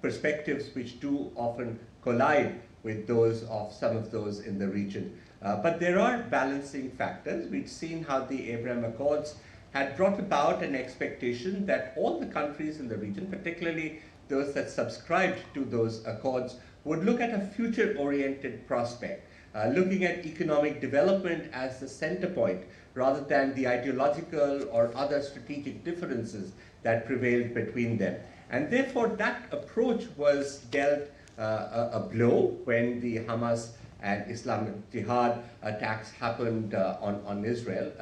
perspectives which do often collide with those of some of those in the region. But there are balancing factors. We've seen how the Abraham Accords had brought about an expectation that all the countries in the region, particularly those that subscribed to those accords, would look at a future-oriented prospect, looking at economic development as the center point, rather than the ideological or other strategic differences that prevailed between them. And therefore, that approach was dealt a blow when the Hamas and Islamic Jihad attacks happened on Israel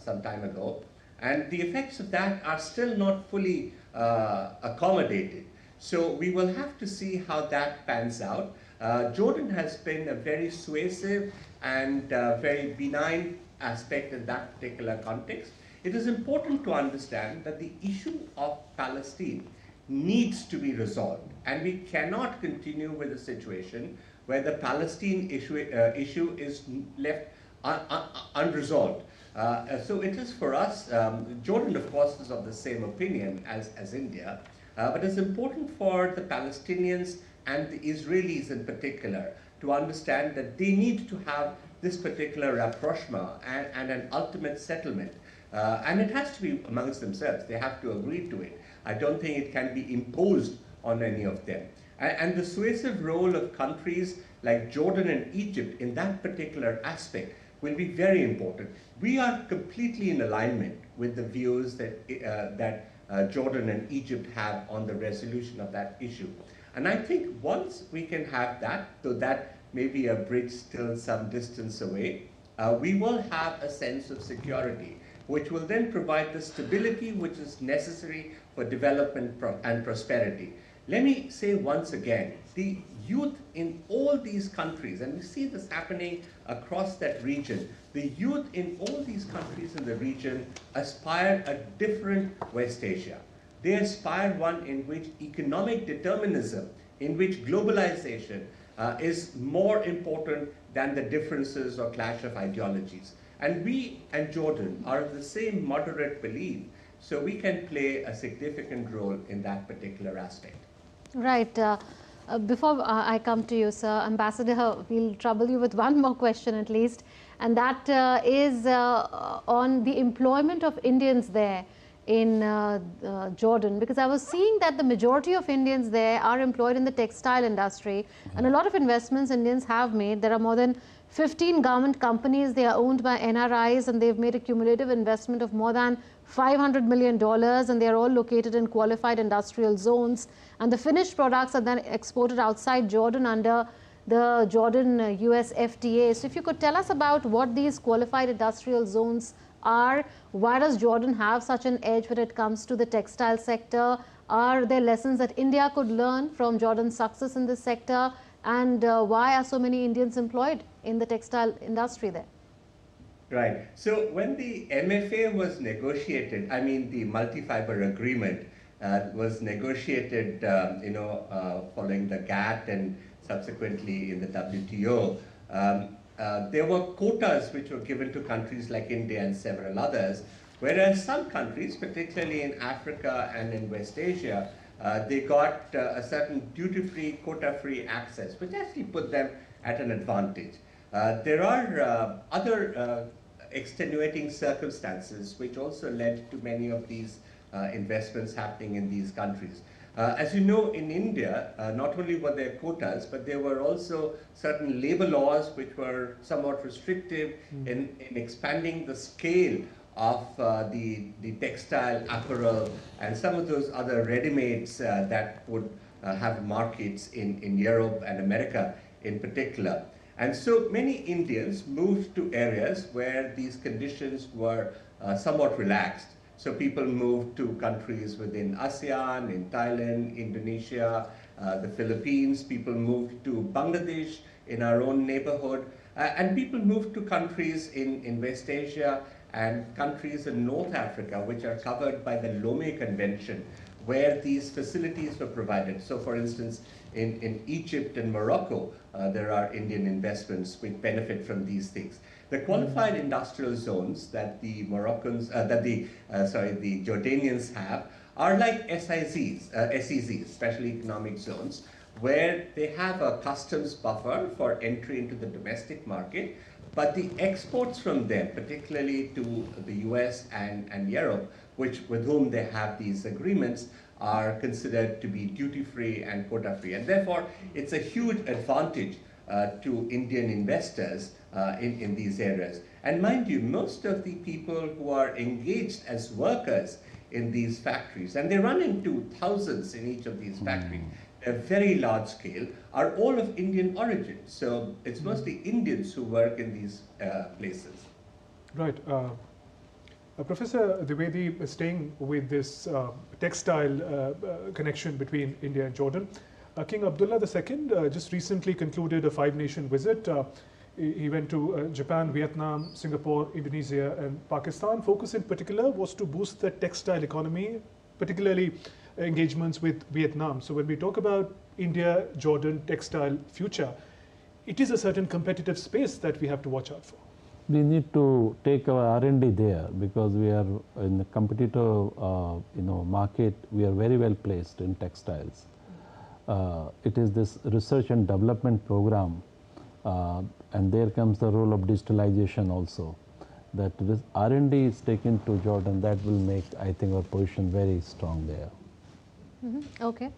some time ago. And the effects of that are still not fully accommodated. So we will have to see how that pans out. Jordan has been a very suasive and very benign aspect in that particular context. It is important to understand that the issue of Palestine needs to be resolved, and we cannot continue with a situation where the Palestine issue is left unresolved. So it is for us, Jordan of course is of the same opinion as India, but it's important for the Palestinians and the Israelis in particular to understand that they need to have this particular rapprochement and an ultimate settlement. And it has to be amongst themselves. They have to agree to it. I don't think it can be imposed on any of them. And the suasive role of countries like Jordan and Egypt in that particular aspect will be very important. We are completely in alignment with the views that Jordan and Egypt have on the resolution of that issue. And I think once we can have that, though that may be a bridge still some distance away, we will have a sense of security, which will then provide the stability which is necessary for development and prosperity. Let me say once again, the youth in all these countries, and we see this happening across that region, the youth in all these countries in the region aspire a different West Asia. They aspire one in which economic determinism, in which globalization is more important than the differences or clash of ideologies. And we and Jordan are of the same moderate belief, so we can play a significant role in that particular aspect. Right. Before I come to you, sir, Ambassador, we'll trouble you with one more question at least, and that is on the employment of Indians there in Jordan, because I was seeing that the majority of Indians there are employed in the textile industry, and a lot of investments Indians have made. There are more than 15 government companies. They are owned by NRIs, and they've made a cumulative investment of more than $500 million, and they are all located in qualified industrial zones. And the finished products are then exported outside Jordan under the Jordan-US FTA. So if you could tell us about what these qualified industrial zones are, why does Jordan have such an edge when it comes to the textile sector? Are there lessons that India could learn from Jordan's success in this sector? And why are so many Indians employed in the textile industry there? Right. So when the MFA was negotiated, I mean the multi-fiber agreement was negotiated, following the GATT and subsequently in the WTO, there were quotas which were given to countries like India and several others, whereas some countries, particularly in Africa and in West Asia, they got a certain duty-free, quota-free access, which actually put them at an advantage. There are other extenuating circumstances which also led to many of these investments happening in these countries. As you know, in India, not only were there quotas, but there were also certain labor laws which were somewhat restrictive in expanding the scale of the textile, apparel, and some of those other ready-mades that would have markets in Europe and America in particular. And so many Indians moved to areas where these conditions were somewhat relaxed. So people moved to countries within ASEAN, in Thailand, Indonesia, the Philippines. People moved to Bangladesh in our own neighborhood. And people moved to countries in West Asia and countries in North Africa, which are covered by the Lomé Convention, where these facilities were provided. So for instance, in Egypt and Morocco, there are Indian investments which benefit from these things. The qualified industrial zones that the the Jordanians have are like SEZs, Special Economic Zones, where they have a customs buffer for entry into the domestic market, but the exports from them, particularly to the US and Europe, with whom they have these agreements, are considered to be duty-free and quota-free. And therefore, it's a huge advantage to Indian investors in these areas. And mind you, most of the people who are engaged as workers in these factories, and they run into thousands in each of these factories, a very large scale, are all of Indian origin. So it's mostly Indians who work in these places. Right. Professor Dwivedi, staying with this textile connection between India and Jordan, King Abdullah II just recently concluded a 5-nation visit. He went to Japan, Vietnam, Singapore, Indonesia, and Pakistan. Focus in particular was to boost the textile economy, particularly engagements with Vietnam. So when we talk about India-Jordan textile future, it is a certain competitive space that we have to watch out for. We need to take our R&D there because we are in the competitive market. We are very well placed in textiles. It is this research and development program, and there comes the role of digitalization also. That this R&D is taken to Jordan, that will make, I think, our position very strong there. Okay.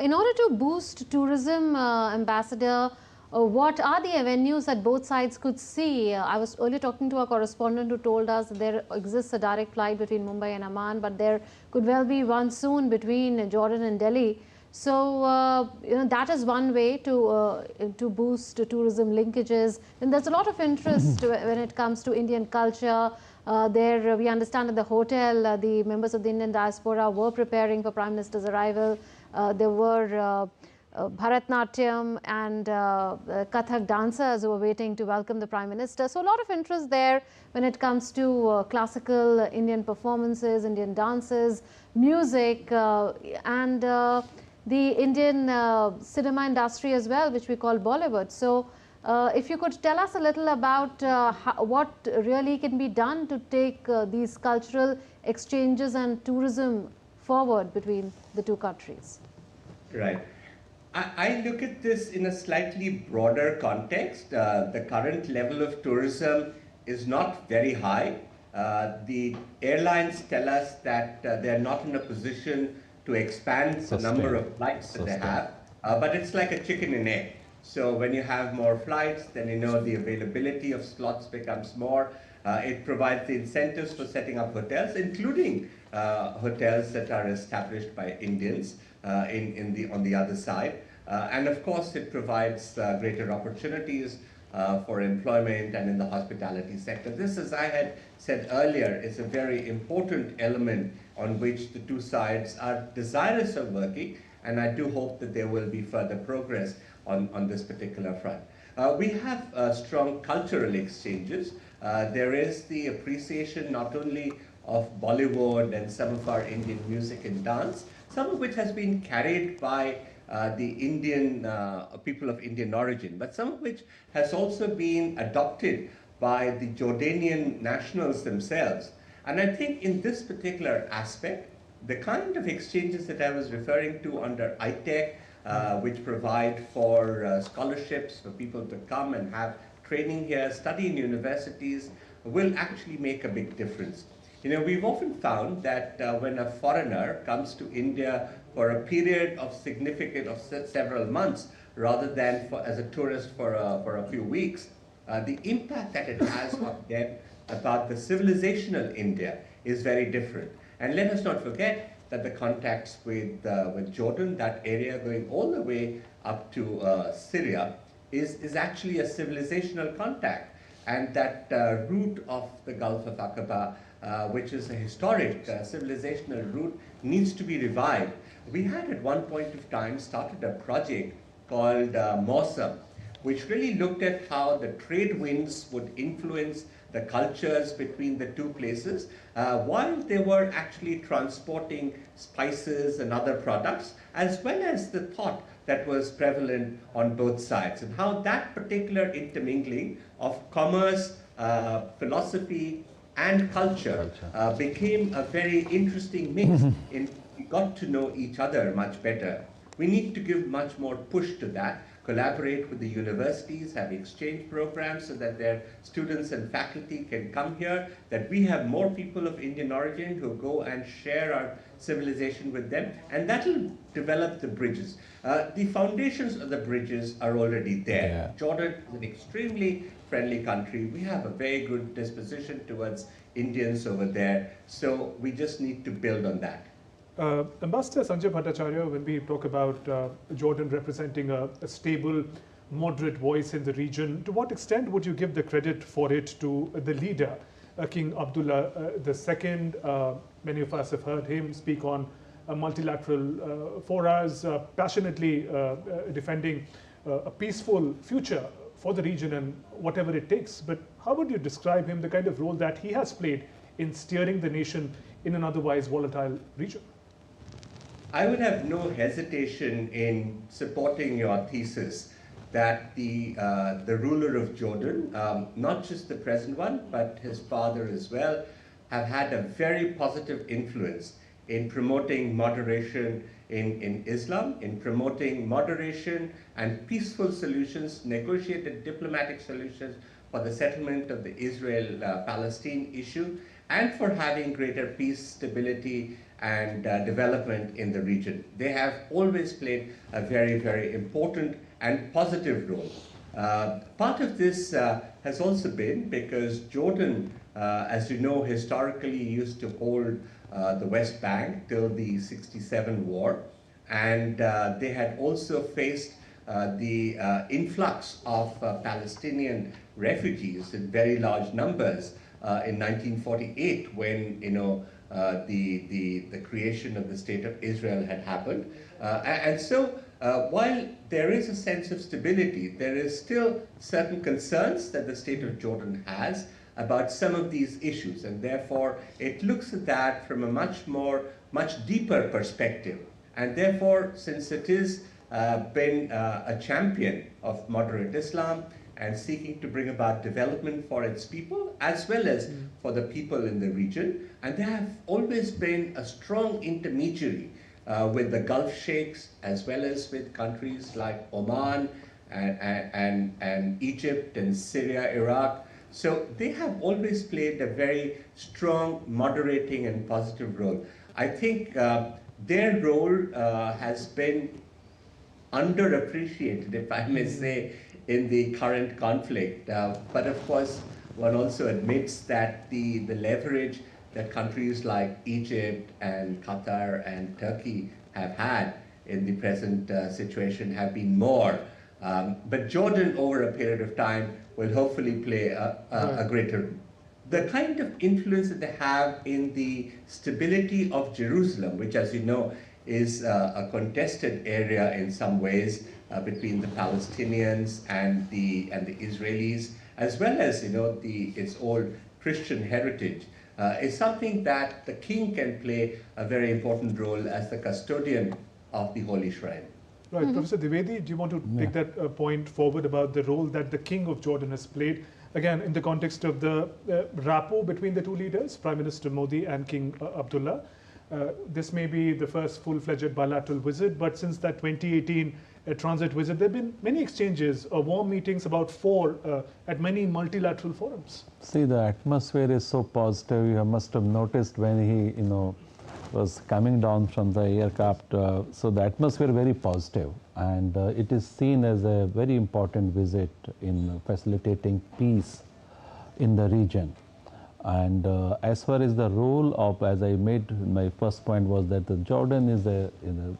In order to boost tourism, Ambassador, what are the avenues that both sides could see? I was earlier talking to a correspondent who told us that there exists a direct flight between Mumbai and Amman, but there could well be one soon between Jordan and Delhi. So, that is one way to boost tourism linkages. And there's a lot of interest when it comes to Indian culture. There, we understand at the hotel, the members of the Indian diaspora were preparing for Prime Minister's arrival. There were Bharatnatyam and Kathak dancers who were waiting to welcome the Prime Minister. So a lot of interest there when it comes to classical Indian performances, Indian dances, music, and the Indian cinema industry as well, which we call Bollywood. So if you could tell us a little about what really can be done to take these cultural exchanges and tourism forward between the two countries. Right. I look at this in a slightly broader context. The current level of tourism is not very high. The airlines tell us that they're not in a position to expand the number of flights that they have, but it's like a chicken and egg. So when you have more flights, then you know the availability of slots becomes more. It provides the incentives for setting up hotels, including hotels that are established by Indians on the other side. And of course, it provides greater opportunities for employment and in the hospitality sector. This, as I had said earlier, is a very important element on which the two sides are desirous of working, and I do hope that there will be further progress on this particular front. We have strong cultural exchanges. There is the appreciation not only of Bollywood and some of our Indian music and dance, some of which has been carried by the Indian people of Indian origin, but some of which has also been adopted by the Jordanian nationals themselves. And I think in this particular aspect, the kind of exchanges that I was referring to under ITEC, which provide for scholarships for people to come and have training here, study in universities, will actually make a big difference. You know, we've often found that when a foreigner comes to India for a period of several months, rather than as a tourist for a few weeks, the impact that it has on them about the civilizational India is very different. And let us not forget that the contacts with Jordan, that area going all the way up to Syria, is actually a civilizational contact. And that route of the Gulf of Aqaba, which is a historic civilizational route, needs to be revived. We had at one point of time started a project called Mosam, which really looked at how the trade winds would influence the cultures between the two places, while they were actually transporting spices and other products, as well as the thought that was prevalent on both sides, and how that particular intermingling of commerce, philosophy, and culture became a very interesting mix. We got to know each other much better. We need to give much more push to that, collaborate with the universities, have exchange programs so that their students and faculty can come here, that we have more people of Indian origin who go and share our civilization with them, and that will develop the bridges. The foundations of the bridges are already there. Yeah. Jordan is an extremely friendly country. We have a very good disposition towards Indians over there, so we just need to build on that. Ambassador Sanjay Bhattacharya, when we talk about Jordan representing a stable, moderate voice in the region, to what extent would you give the credit for it to the leader, King Abdullah II? Many of us have heard him speak on multilateral forums, passionately defending a peaceful future for the region and whatever it takes. But how would you describe him, the kind of role that he has played in steering the nation in an otherwise volatile region? I would have no hesitation in supporting your thesis that the ruler of Jordan, not just the present one, but his father as well, have had a very positive influence in promoting moderation in Islam, in promoting moderation and peaceful solutions, negotiated diplomatic solutions for the settlement of the Israel-Palestine issue, and for having greater peace, stability, and development in the region. They have always played a very, very important and positive role. Part of this has also been because Jordan, as you know, historically used to hold the West Bank till the '67 war, and they had also faced the influx of Palestinian refugees in very large numbers in 1948, when the creation of the State of Israel had happened. And so while there is a sense of stability, there is still certain concerns that the State of Jordan has about some of these issues, and therefore it looks at that from a much deeper perspective. And therefore, since it has been a champion of moderate Islam and seeking to bring about development for its people as well as for the people in the region, and they have always been a strong intermediary with the Gulf sheikhs as well as with countries like Oman and Egypt and Syria, Iraq. So they have always played a very strong moderating and positive role. I think their role has been underappreciated, if I may say, in the current conflict. But of course, one also admits that the leverage that countries like Egypt and Qatar and Turkey have had in the present situation have been more. But Jordan, over a period of time, will hopefully play a greater. The kind of influence that they have in the stability of Jerusalem, which, as you know, is a contested area in some ways between the Palestinians and the Israelis, as well as its old Christian heritage, is something that the king can play a very important role as the custodian of the Holy Shrine. Right, Professor Dwivedi, do you want to take that point forward about the role that the King of Jordan has played, again, in the context of the rapport between the two leaders, Prime Minister Modi and King Abdullah? This may be the first full-fledged bilateral visit, but since that 2018 transit visit, there have been many exchanges, warm meetings, about 4 at many multilateral forums. See, the atmosphere is so positive. You must have noticed when he, was coming down from the aircraft. So the atmosphere very positive, and it is seen as a very important visit in facilitating peace in the region. And as far as the role of, as I made, my first point was that the Jordan is a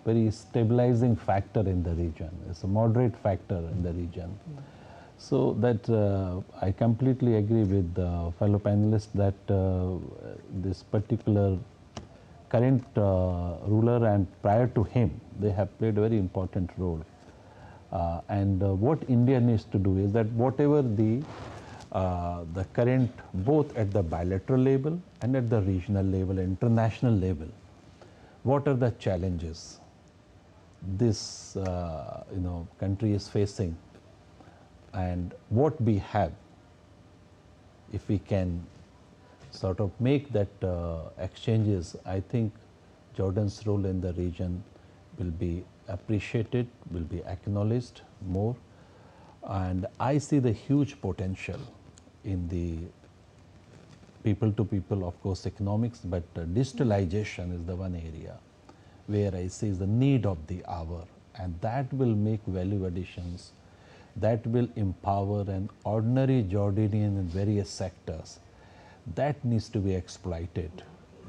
very stabilizing factor in the region. It's a moderate factor in the region. So that I completely agree with the fellow panelists that this particular current ruler and prior to him, they have played a very important role. And what India needs to do is that whatever the current, both at the bilateral level and at the regional level, international level, what are the challenges this country is facing, and what we have, if we can sort of make that exchanges, I think Jordan's role in the region will be appreciated, will be acknowledged more. And I see the huge potential in the people-to-people, of course, economics, but digitalization is the one area where I see the need of the hour, and that will make value additions, that will empower an ordinary Jordanian in various sectors. That needs to be exploited.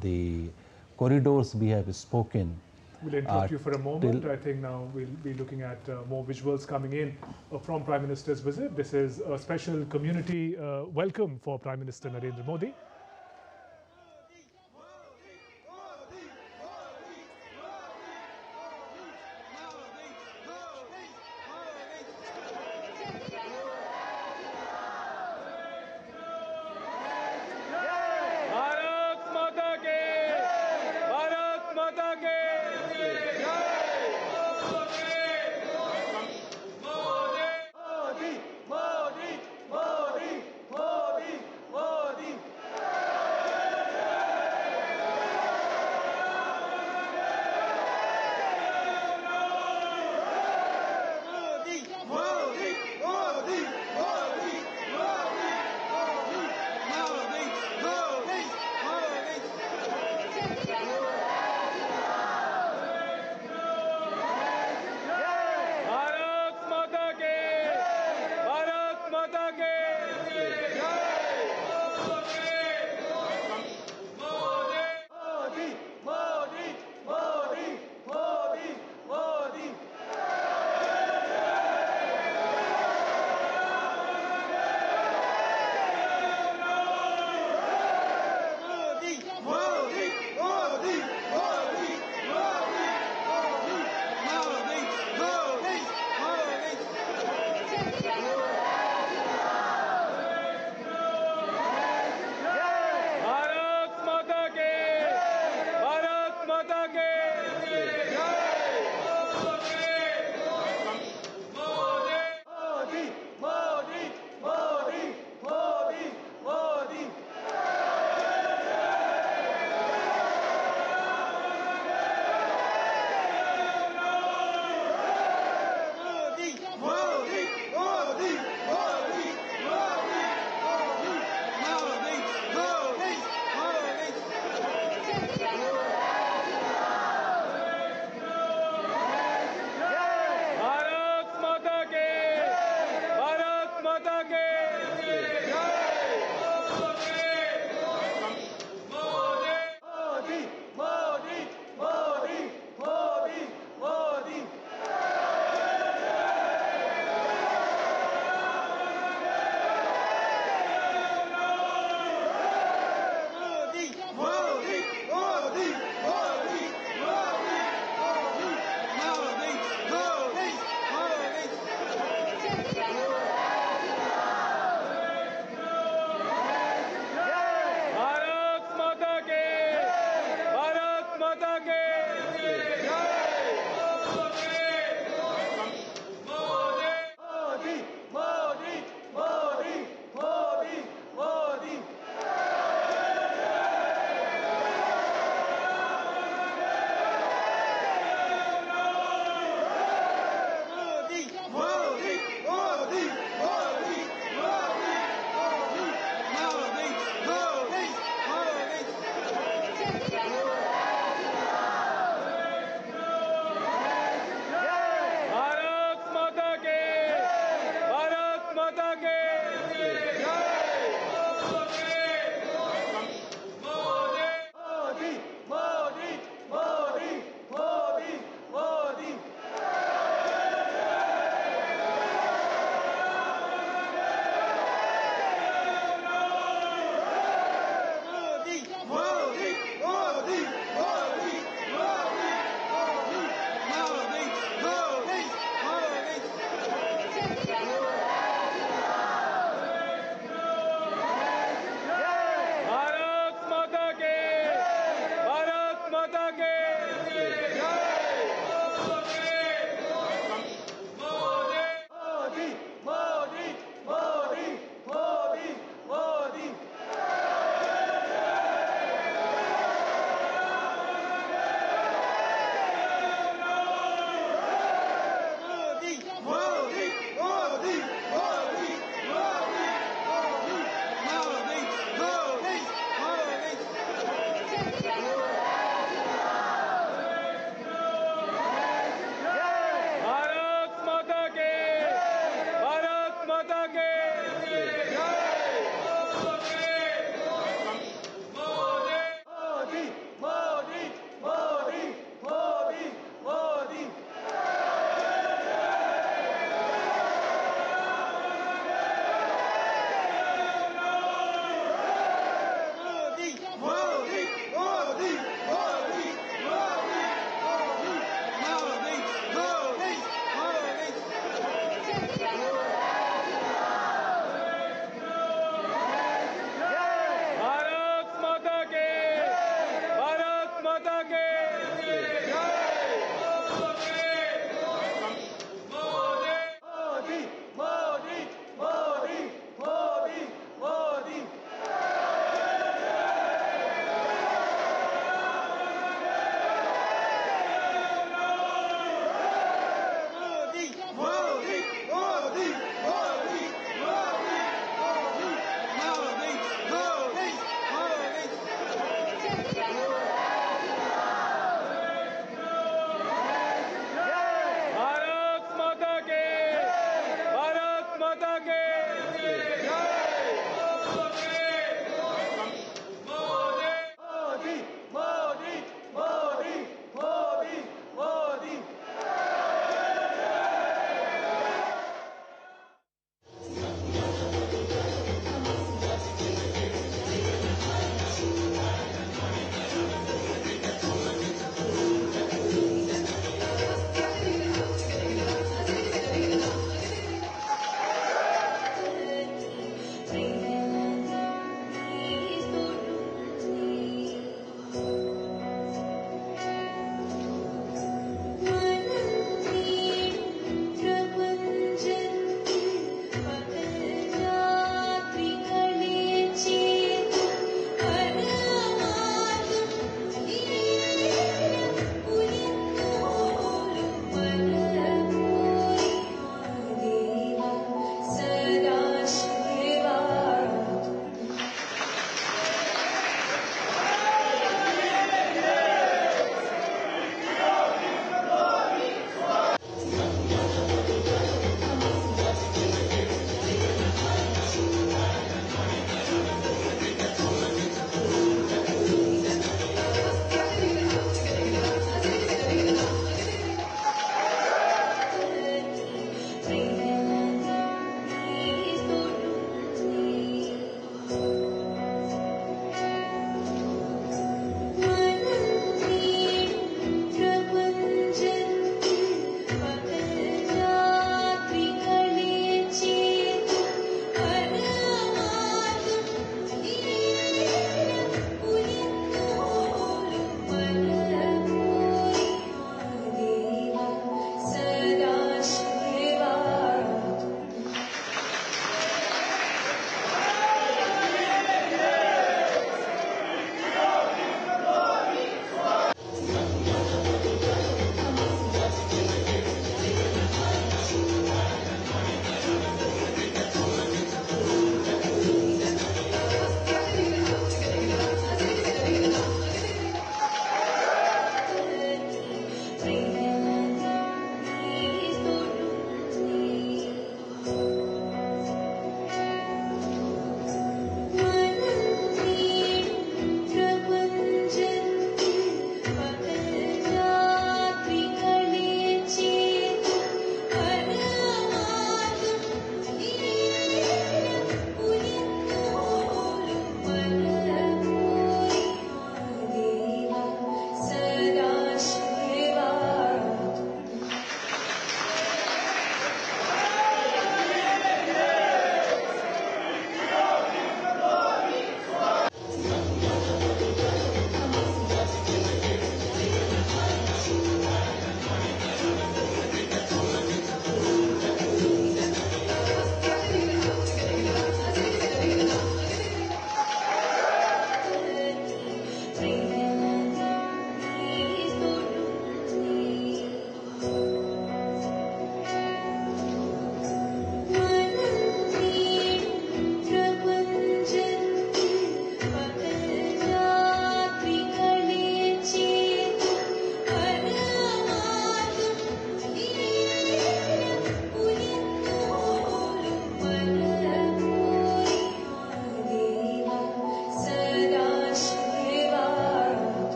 The corridors we have spoken. We'll interrupt you for a moment. I think now we'll be looking at more visuals coming in from Prime Minister's visit. This is a special community welcome for Prime Minister Narendra Modi.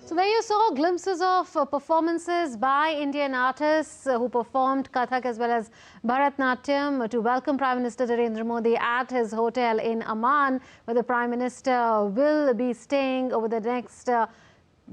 So there you saw glimpses of performances by Indian artists who performed Kathak as well as Bharatnatyam to welcome Prime Minister Narendra Modi at his hotel in Amman, where the Prime Minister will be staying over the next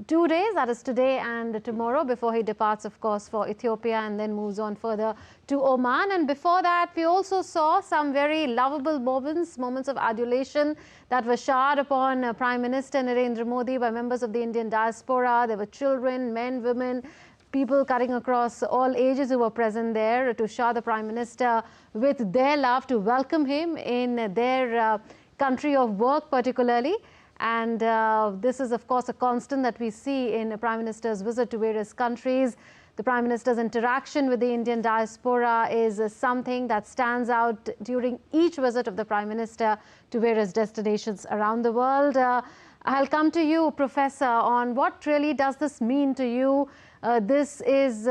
2 days, that is today and tomorrow, before he departs, of course, for Ethiopia and then moves on further to Oman. And before that, we also saw some very lovable moments of adulation that were showered upon Prime Minister Narendra Modi by members of the Indian diaspora. There were children, men, women, people cutting across all ages who were present there to shower the Prime Minister with their love, to welcome him in their country of work particularly. And this is, of course, a constant that we see in the Prime Minister's visit to various countries. The Prime Minister's interaction with the Indian diaspora is something that stands out during each visit of the Prime Minister to various destinations around the world. I'll come to you, Professor, on what really does this mean to you. This is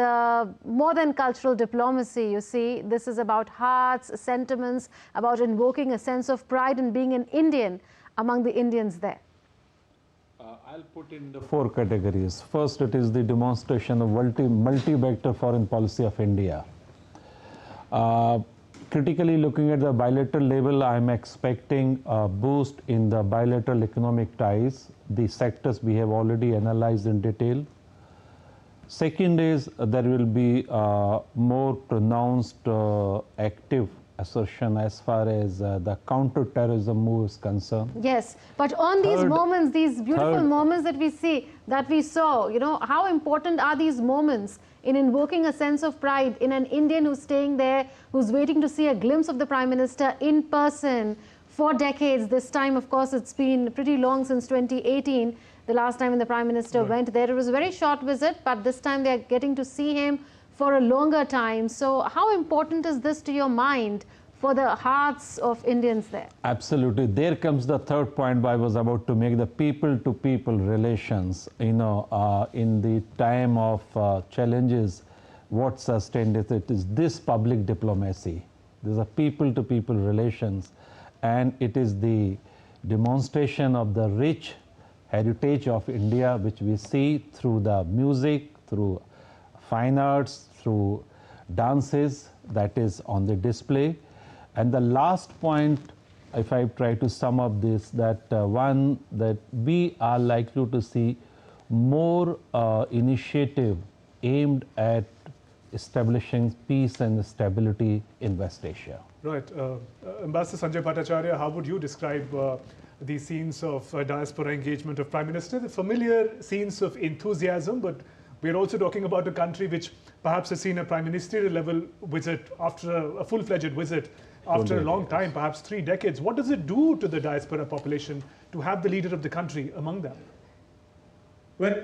more than cultural diplomacy, you see. This is about hearts, sentiments, about invoking a sense of pride in being an Indian among the Indians there. I'll put in the 4 categories. First, it is the demonstration of multi-vector foreign policy of India. Critically looking at the bilateral level, I'm expecting a boost in the bilateral economic ties. The sectors we have already analyzed in detail. Second is there will be more pronounced active assertion as far as the counter-terrorism move is concerned. Yes, but on these moments, these beautiful moments that we see, that we saw, you know, how important are these moments in invoking a sense of pride in an Indian who's staying there, who's waiting to see a glimpse of the Prime Minister in person for decades. This time, of course, it's been pretty long, since 2018. The last time when the Prime Minister went there, it was a very short visit, but this time they are getting to see him for a longer time. So how important is this to your mind for the hearts of Indians there? Absolutely. There comes the third point I was about to make, the people-to-people relations. You know, in the time of challenges, what sustained it is this public diplomacy. There's a people-to-people relations, and it is the demonstration of the rich heritage of India, which we see through the music, through fine arts, through dances that is on the display. And the last point, if I try to sum up this, that one, that we are likely to see more initiative aimed at establishing peace and stability in West Asia. Right. Ambassador Sanjay Bhattacharya, how would you describe the scenes of diaspora engagement of Prime Minister? The familiar scenes of enthusiasm, but we're also talking about a country which perhaps has seen a prime ministerial level visit after a full-fledged visit after a long time, perhaps 3 decades. What does it do to the diaspora population to have the leader of the country among them? Well,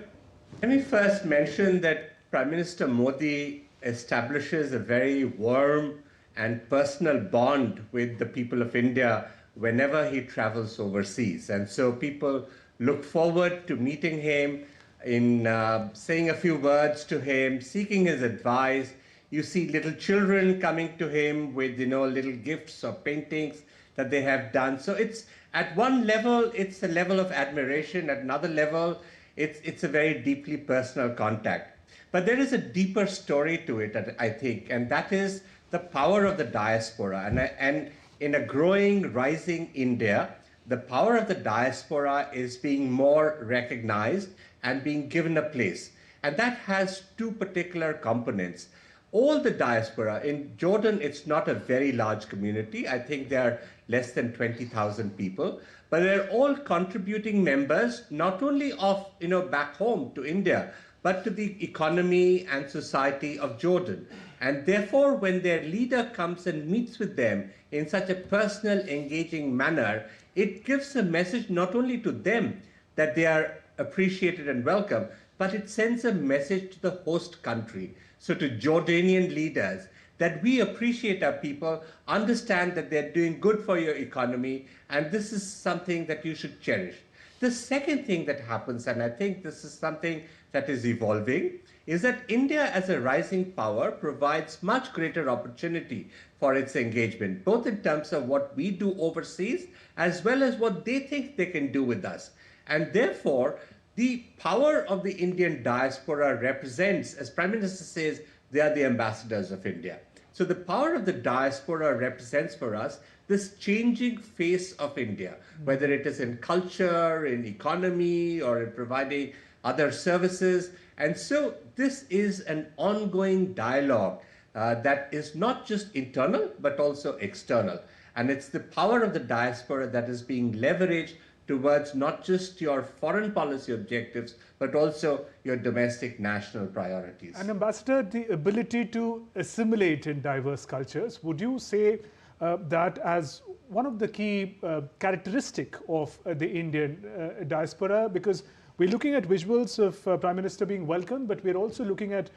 let me first mention that Prime Minister Modi establishes a very warm and personal bond with the people of India whenever he travels overseas. And so people look forward to meeting him, in saying a few words to him, seeking his advice. You see little children coming to him with, little gifts or paintings that they have done. So it's, at one level, it's a level of admiration. At another level, it's a very deeply personal contact. But there is a deeper story to it, I think, and that is the power of the diaspora. And in a growing, rising India, the power of the diaspora is being more recognized and being given a place. And that has two particular components. All the diaspora, in Jordan, it's not a very large community. I think there are less than 20,000 people, but they're all contributing members, not only of, back home to India, but to the economy and society of Jordan. And therefore, when their leader comes and meets with them in such a personal, engaging manner, it gives a message not only to them that they are appreciated and welcome, but it sends a message to the host country. So to Jordanian leaders, that we appreciate our people, understand that they're doing good for your economy, and this is something that you should cherish. The second thing that happens, and I think this is something that is evolving, is that India as a rising power provides much greater opportunity for its engagement, both in terms of what we do overseas, as well as what they think they can do with us. And therefore, the power of the Indian diaspora represents, as Prime Minister says, they are the ambassadors of India. So the power of the diaspora represents for us this changing face of India, whether it is in culture, in economy, or in providing other services. And so this is an ongoing dialogue that is not just internal, but also external. And it's the power of the diaspora that is being leveraged towards not just your foreign policy objectives, but also your domestic national priorities. And Ambassador, the ability to assimilate in diverse cultures, would you say that as one of the key characteristic of the Indian diaspora? Because we're looking at visuals of Prime Minister being welcomed, but we're also looking at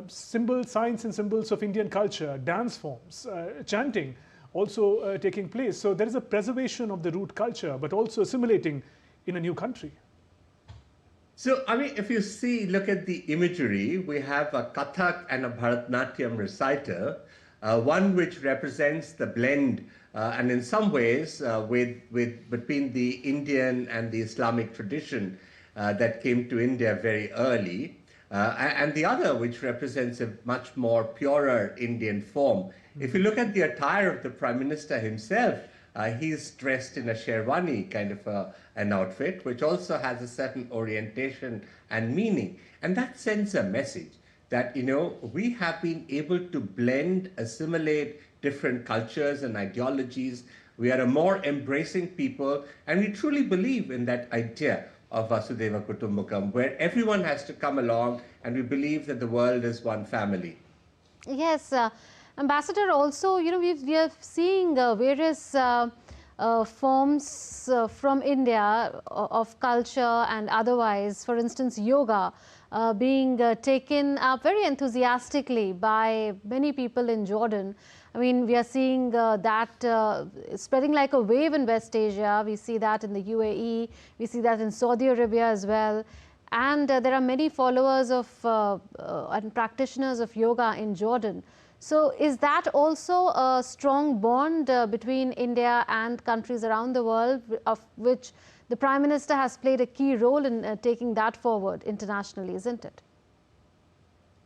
symbols, signs and symbols of Indian culture, dance forms, chanting, also taking place. So there is a preservation of the root culture, but also assimilating in a new country. So, I mean, if you look at the imagery, we have a Kathak and a Bharatanatyam reciter, one which represents the blend, and in some ways, between the Indian and the Islamic tradition that came to India very early, and the other which represents a much more purer Indian form. If you look at the attire of the Prime Minister himself, he's dressed in a sherwani kind of an outfit, which also has a certain orientation and meaning. And that sends a message that, we have been able to blend, assimilate different cultures and ideologies. We are a more embracing people, and we truly believe in that idea of Vasudhaiva Kutumbakam, where everyone has to come along, and we believe that the world is one family. Yes, Ambassador, also, we are seeing various forms from India of culture and otherwise. For instance, yoga. being taken up very enthusiastically by many people in Jordan. I mean, we are seeing that spreading like a wave in West Asia. We see that in the UAE, we see that in Saudi Arabia as well. And there are many followers of and practitioners of yoga in Jordan. So is that also a strong bond between India and countries around the world, of which the Prime Minister has played a key role in taking that forward internationally, isn't it?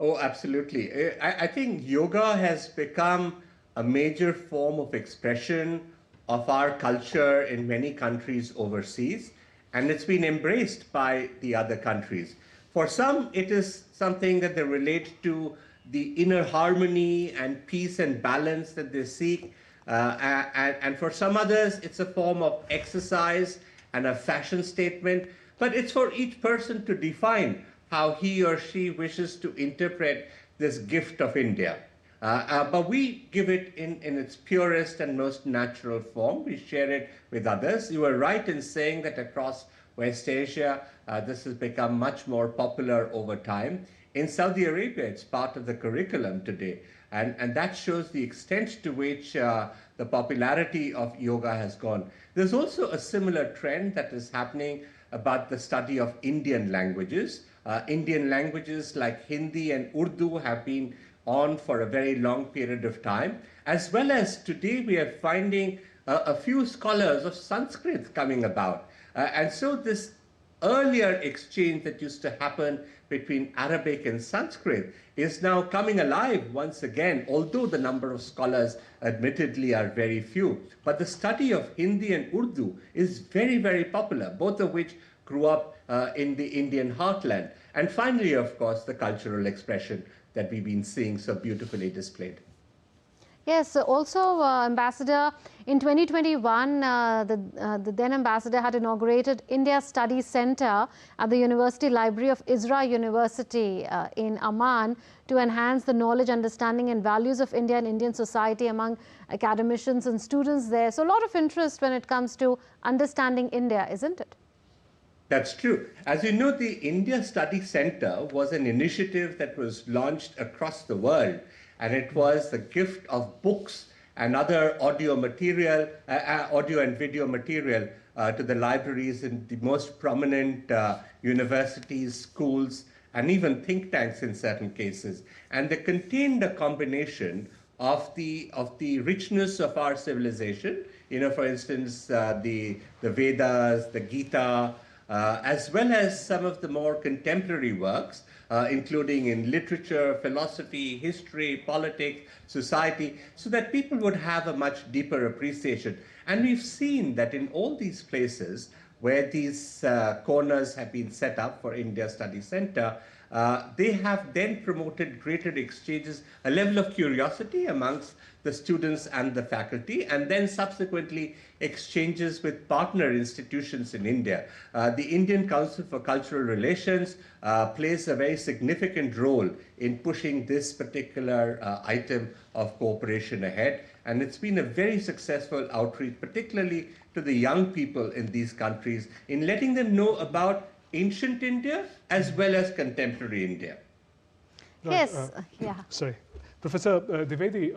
Oh, absolutely. I think yoga has become a major form of expression of our culture in many countries overseas, and it's been embraced by the other countries. For some, it is something that they relate to the inner harmony and peace and balance that they seek. And for some others, it's a form of exercise and a fashion statement. But it's for each person to define how he or she wishes to interpret this gift of India. But we give it in its purest and most natural form. We share it with others. You are right in saying that across West Asia, this has become much more popular over time. In Saudi Arabia, it's part of the curriculum today. And that shows the extent to which the popularity of yoga has gone. There's also a similar trend that is happening about the study of Indian languages. Indian languages like Hindi and Urdu have been on for a very long period of time, as well as today we are finding a few scholars of Sanskrit coming about. And so this earlier exchange that used to happen between Arabic and Sanskrit is now coming alive once again, although the number of scholars admittedly are very few. But the study of Hindi and Urdu is very, very popular, both of which grew up in the Indian heartland. And finally, of course, the cultural expression that we've been seeing so beautifully displayed. Yes, also Ambassador, in 2021, the then Ambassador had inaugurated India Studies Center at the University Library of Isra University in Amman to enhance the knowledge, understanding and values of India and Indian society among academicians and students there. So a lot of interest when it comes to understanding India, isn't it? That's true. As you know, the India Study Center was an initiative that was launched across the world, and it was the gift of books and other audio material, audio and video material to the libraries in the most prominent universities, schools, and even think tanks in certain cases. And they contained a combination of the richness of our civilization, for instance, the Vedas, the Gita, as well as some of the more contemporary works, including in literature, philosophy, history, politics, society, so that people would have a much deeper appreciation. And we've seen that in all these places where these corners have been set up for India Study Center, they have then promoted greater exchanges, a level of curiosity amongst the students and the faculty, and then subsequently exchanges with partner institutions in India. The Indian Council for Cultural Relations plays a very significant role in pushing this particular item of cooperation ahead, and it's been a very successful outreach, particularly to the young people in these countries, in letting them know about ancient India as well as contemporary India. Right, Yes, yeah. Sorry. Professor Dwivedi,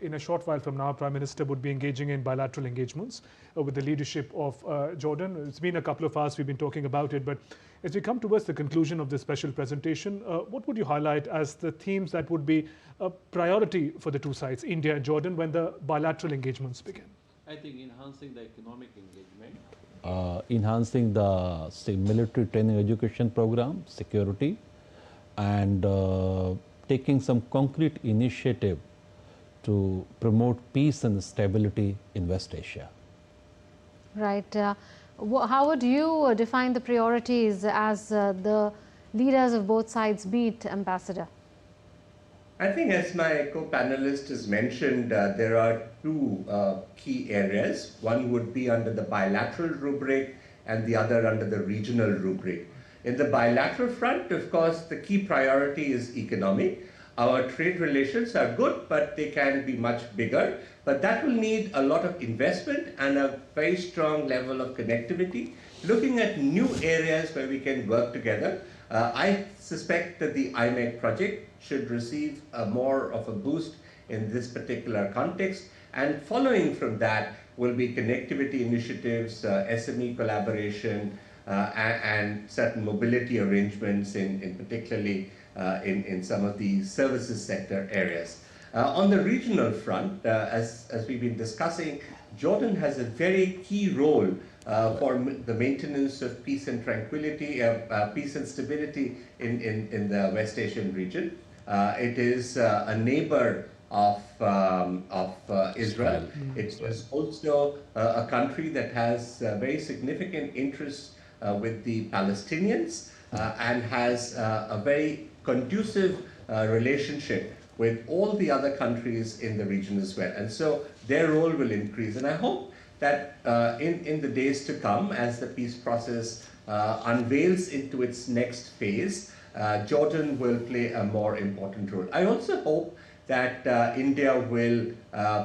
in a short while from now, Prime Minister would be engaging in bilateral engagements with the leadership of Jordan. It's been a couple of hours we've been talking about it, but as we come towards the conclusion of this special presentation, what would you highlight as the themes that would be a priority for the two sides, India and Jordan, when the bilateral engagements begin? I think enhancing the economic engagement, enhancing the military training education program, security, and taking some concrete initiative to promote peace and stability in West Asia. Right. How would you define the priorities as the leaders of both sides meet, Ambassador? I think, as my co-panelist has mentioned, there are two key areas. One would be under the bilateral rubric and the other under the regional rubric. In the bilateral front, of course, the key priority is economic. Our trade relations are good, but they can be much bigger. But that will need a lot of investment and a very strong level of connectivity, looking at new areas where we can work together. I suspect that the IMEC project should receive more of a boost in this particular context, and following from that will be connectivity initiatives, SME collaboration, and certain mobility arrangements in particularly in some of the services sector areas. On the regional front, as we've been discussing, Jordan has a very key role for the maintenance of peace and tranquility, peace and stability in the West Asian region. It is a neighbor of Israel. It is also a country that has very significant interests with the Palestinians and has a very conducive relationship with all the other countries in the region as well. And so their role will increase. And I hope that in the days to come, as the peace process unveils into its next phase, Jordan will play a more important role. I also hope that India will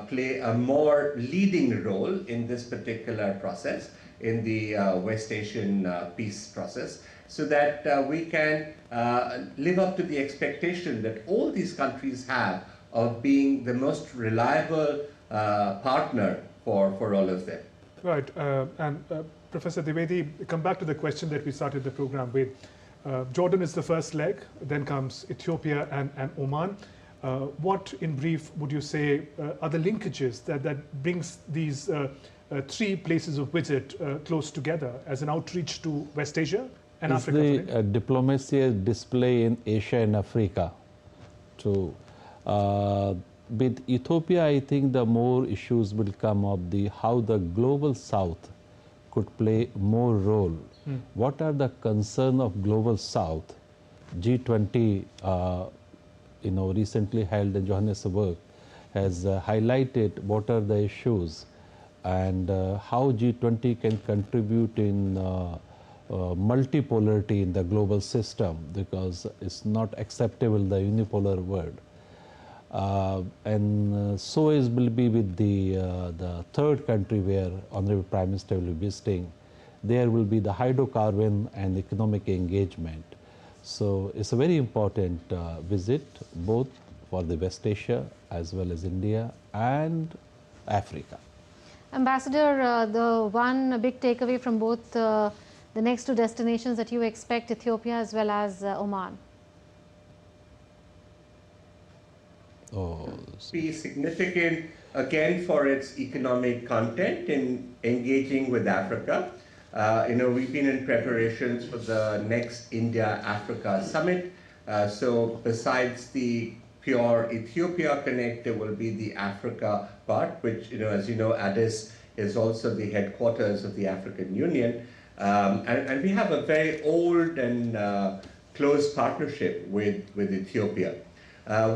play a more leading role in this particular process, in the West Asian peace process, so that we can live up to the expectation that all these countries have of being the most reliable partner for all of them. Right, and Professor Dwivedi, come back to the question that we started the program with. Jordan is the first leg, then comes Ethiopia and Oman. What, in brief, would you say are the linkages that brings these three places of visit close together as an outreach to West Asia and It's Africa? the diplomacy display in Asia and Africa. So, with Ethiopia, I think the more issues will come up, how the global South could play more role. What are the concerns of global South? G20, recently held in Johannesburg, has highlighted what are the issues and how G20 can contribute in multipolarity in the global system, because it's not acceptable the unipolar world. And so will be with the third country where Honorable Prime Minister will be visiting. There will be the hydrocarbon and economic engagement. So it's a very important visit, both for the West Asia as well as India and Africa. Ambassador, the one big takeaway from both the next two destinations that you expect, Ethiopia as well as Oman? Be significant again for its economic content in engaging with Africa. We've been in preparations for the next India-Africa summit. So besides the pure Ethiopia connect, there will be the Africa part, which, as you know, Addis is also the headquarters of the African Union. And we have a very old and close partnership with Ethiopia.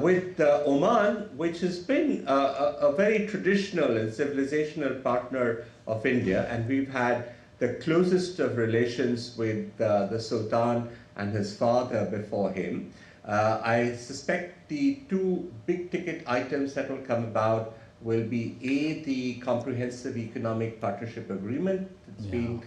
With Oman, which has been a very traditional and civilizational partner of India, and we've had the closest of relations with the Sultan and his father before him. I suspect the two big ticket items that will come about will be the Comprehensive Economic Partnership Agreement. It's been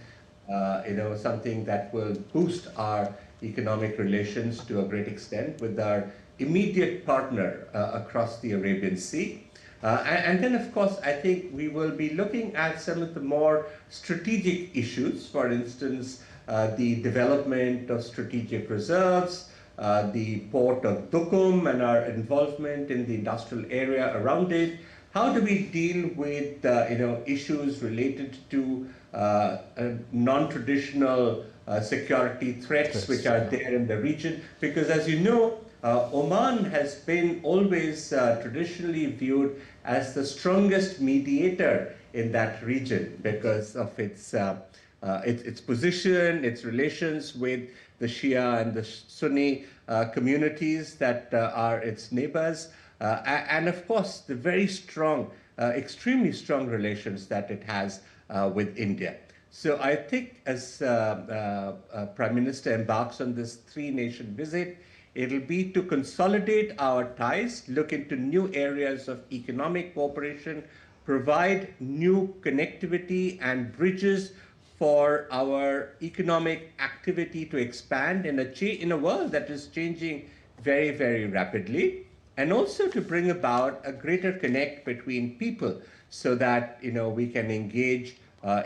something that will boost our economic relations to a great extent with our immediate partner across the Arabian Sea. And then, of course, I think we will be looking at some of the more strategic issues, for instance, the development of strategic reserves, the port of Duqm and our involvement in the industrial area around it. How do we deal with issues related to non-traditional security threats which are there in the region? Because as you know, Oman has been always traditionally viewed as the strongest mediator in that region because of its position, its relations with the Shia and the Sunni communities that are its neighbors, and of course the very strong, extremely strong relations that it has with India. So I think as Prime Minister embarks on this three-nation visit, it'll be to consolidate our ties, look into new areas of economic cooperation, provide new connectivity and bridges for our economic activity to expand in a world that is changing very, very rapidly, and also to bring about a greater connect between people so that we can engage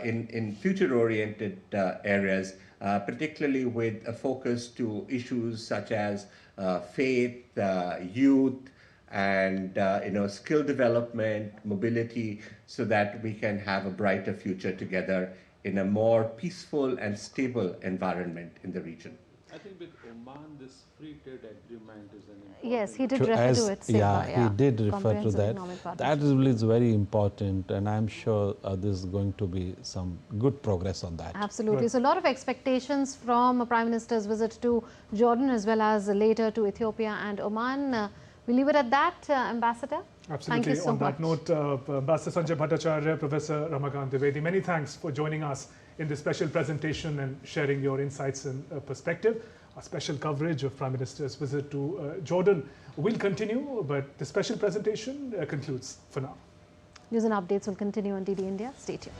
in future-oriented areas, particularly with a focus to issues such as faith, youth, and skill development, mobility, so that we can have a brighter future together in a more peaceful and stable environment in the region. I think with Oman, this free trade agreement is an important. Yes, he did refer to it. Yeah, he did refer to Comprehensive that. economic partnership. That really is very important, and I'm sure this is going to be some good progress on that. Absolutely. Right. So, a lot of expectations from Prime Minister's visit to Jordan as well as later to Ethiopia and Oman. We'll leave it at that, Ambassador. Absolutely. Thank you so On that much. note, Ambassador Sanjay Bhattacharya, Professor Ramakant Dwivedi, many thanks for joining us in this special presentation and sharing your insights and perspective. Our special coverage of Prime Minister's visit to Jordan will continue, but the special presentation concludes for now. News and updates will continue on DD India. Stay tuned.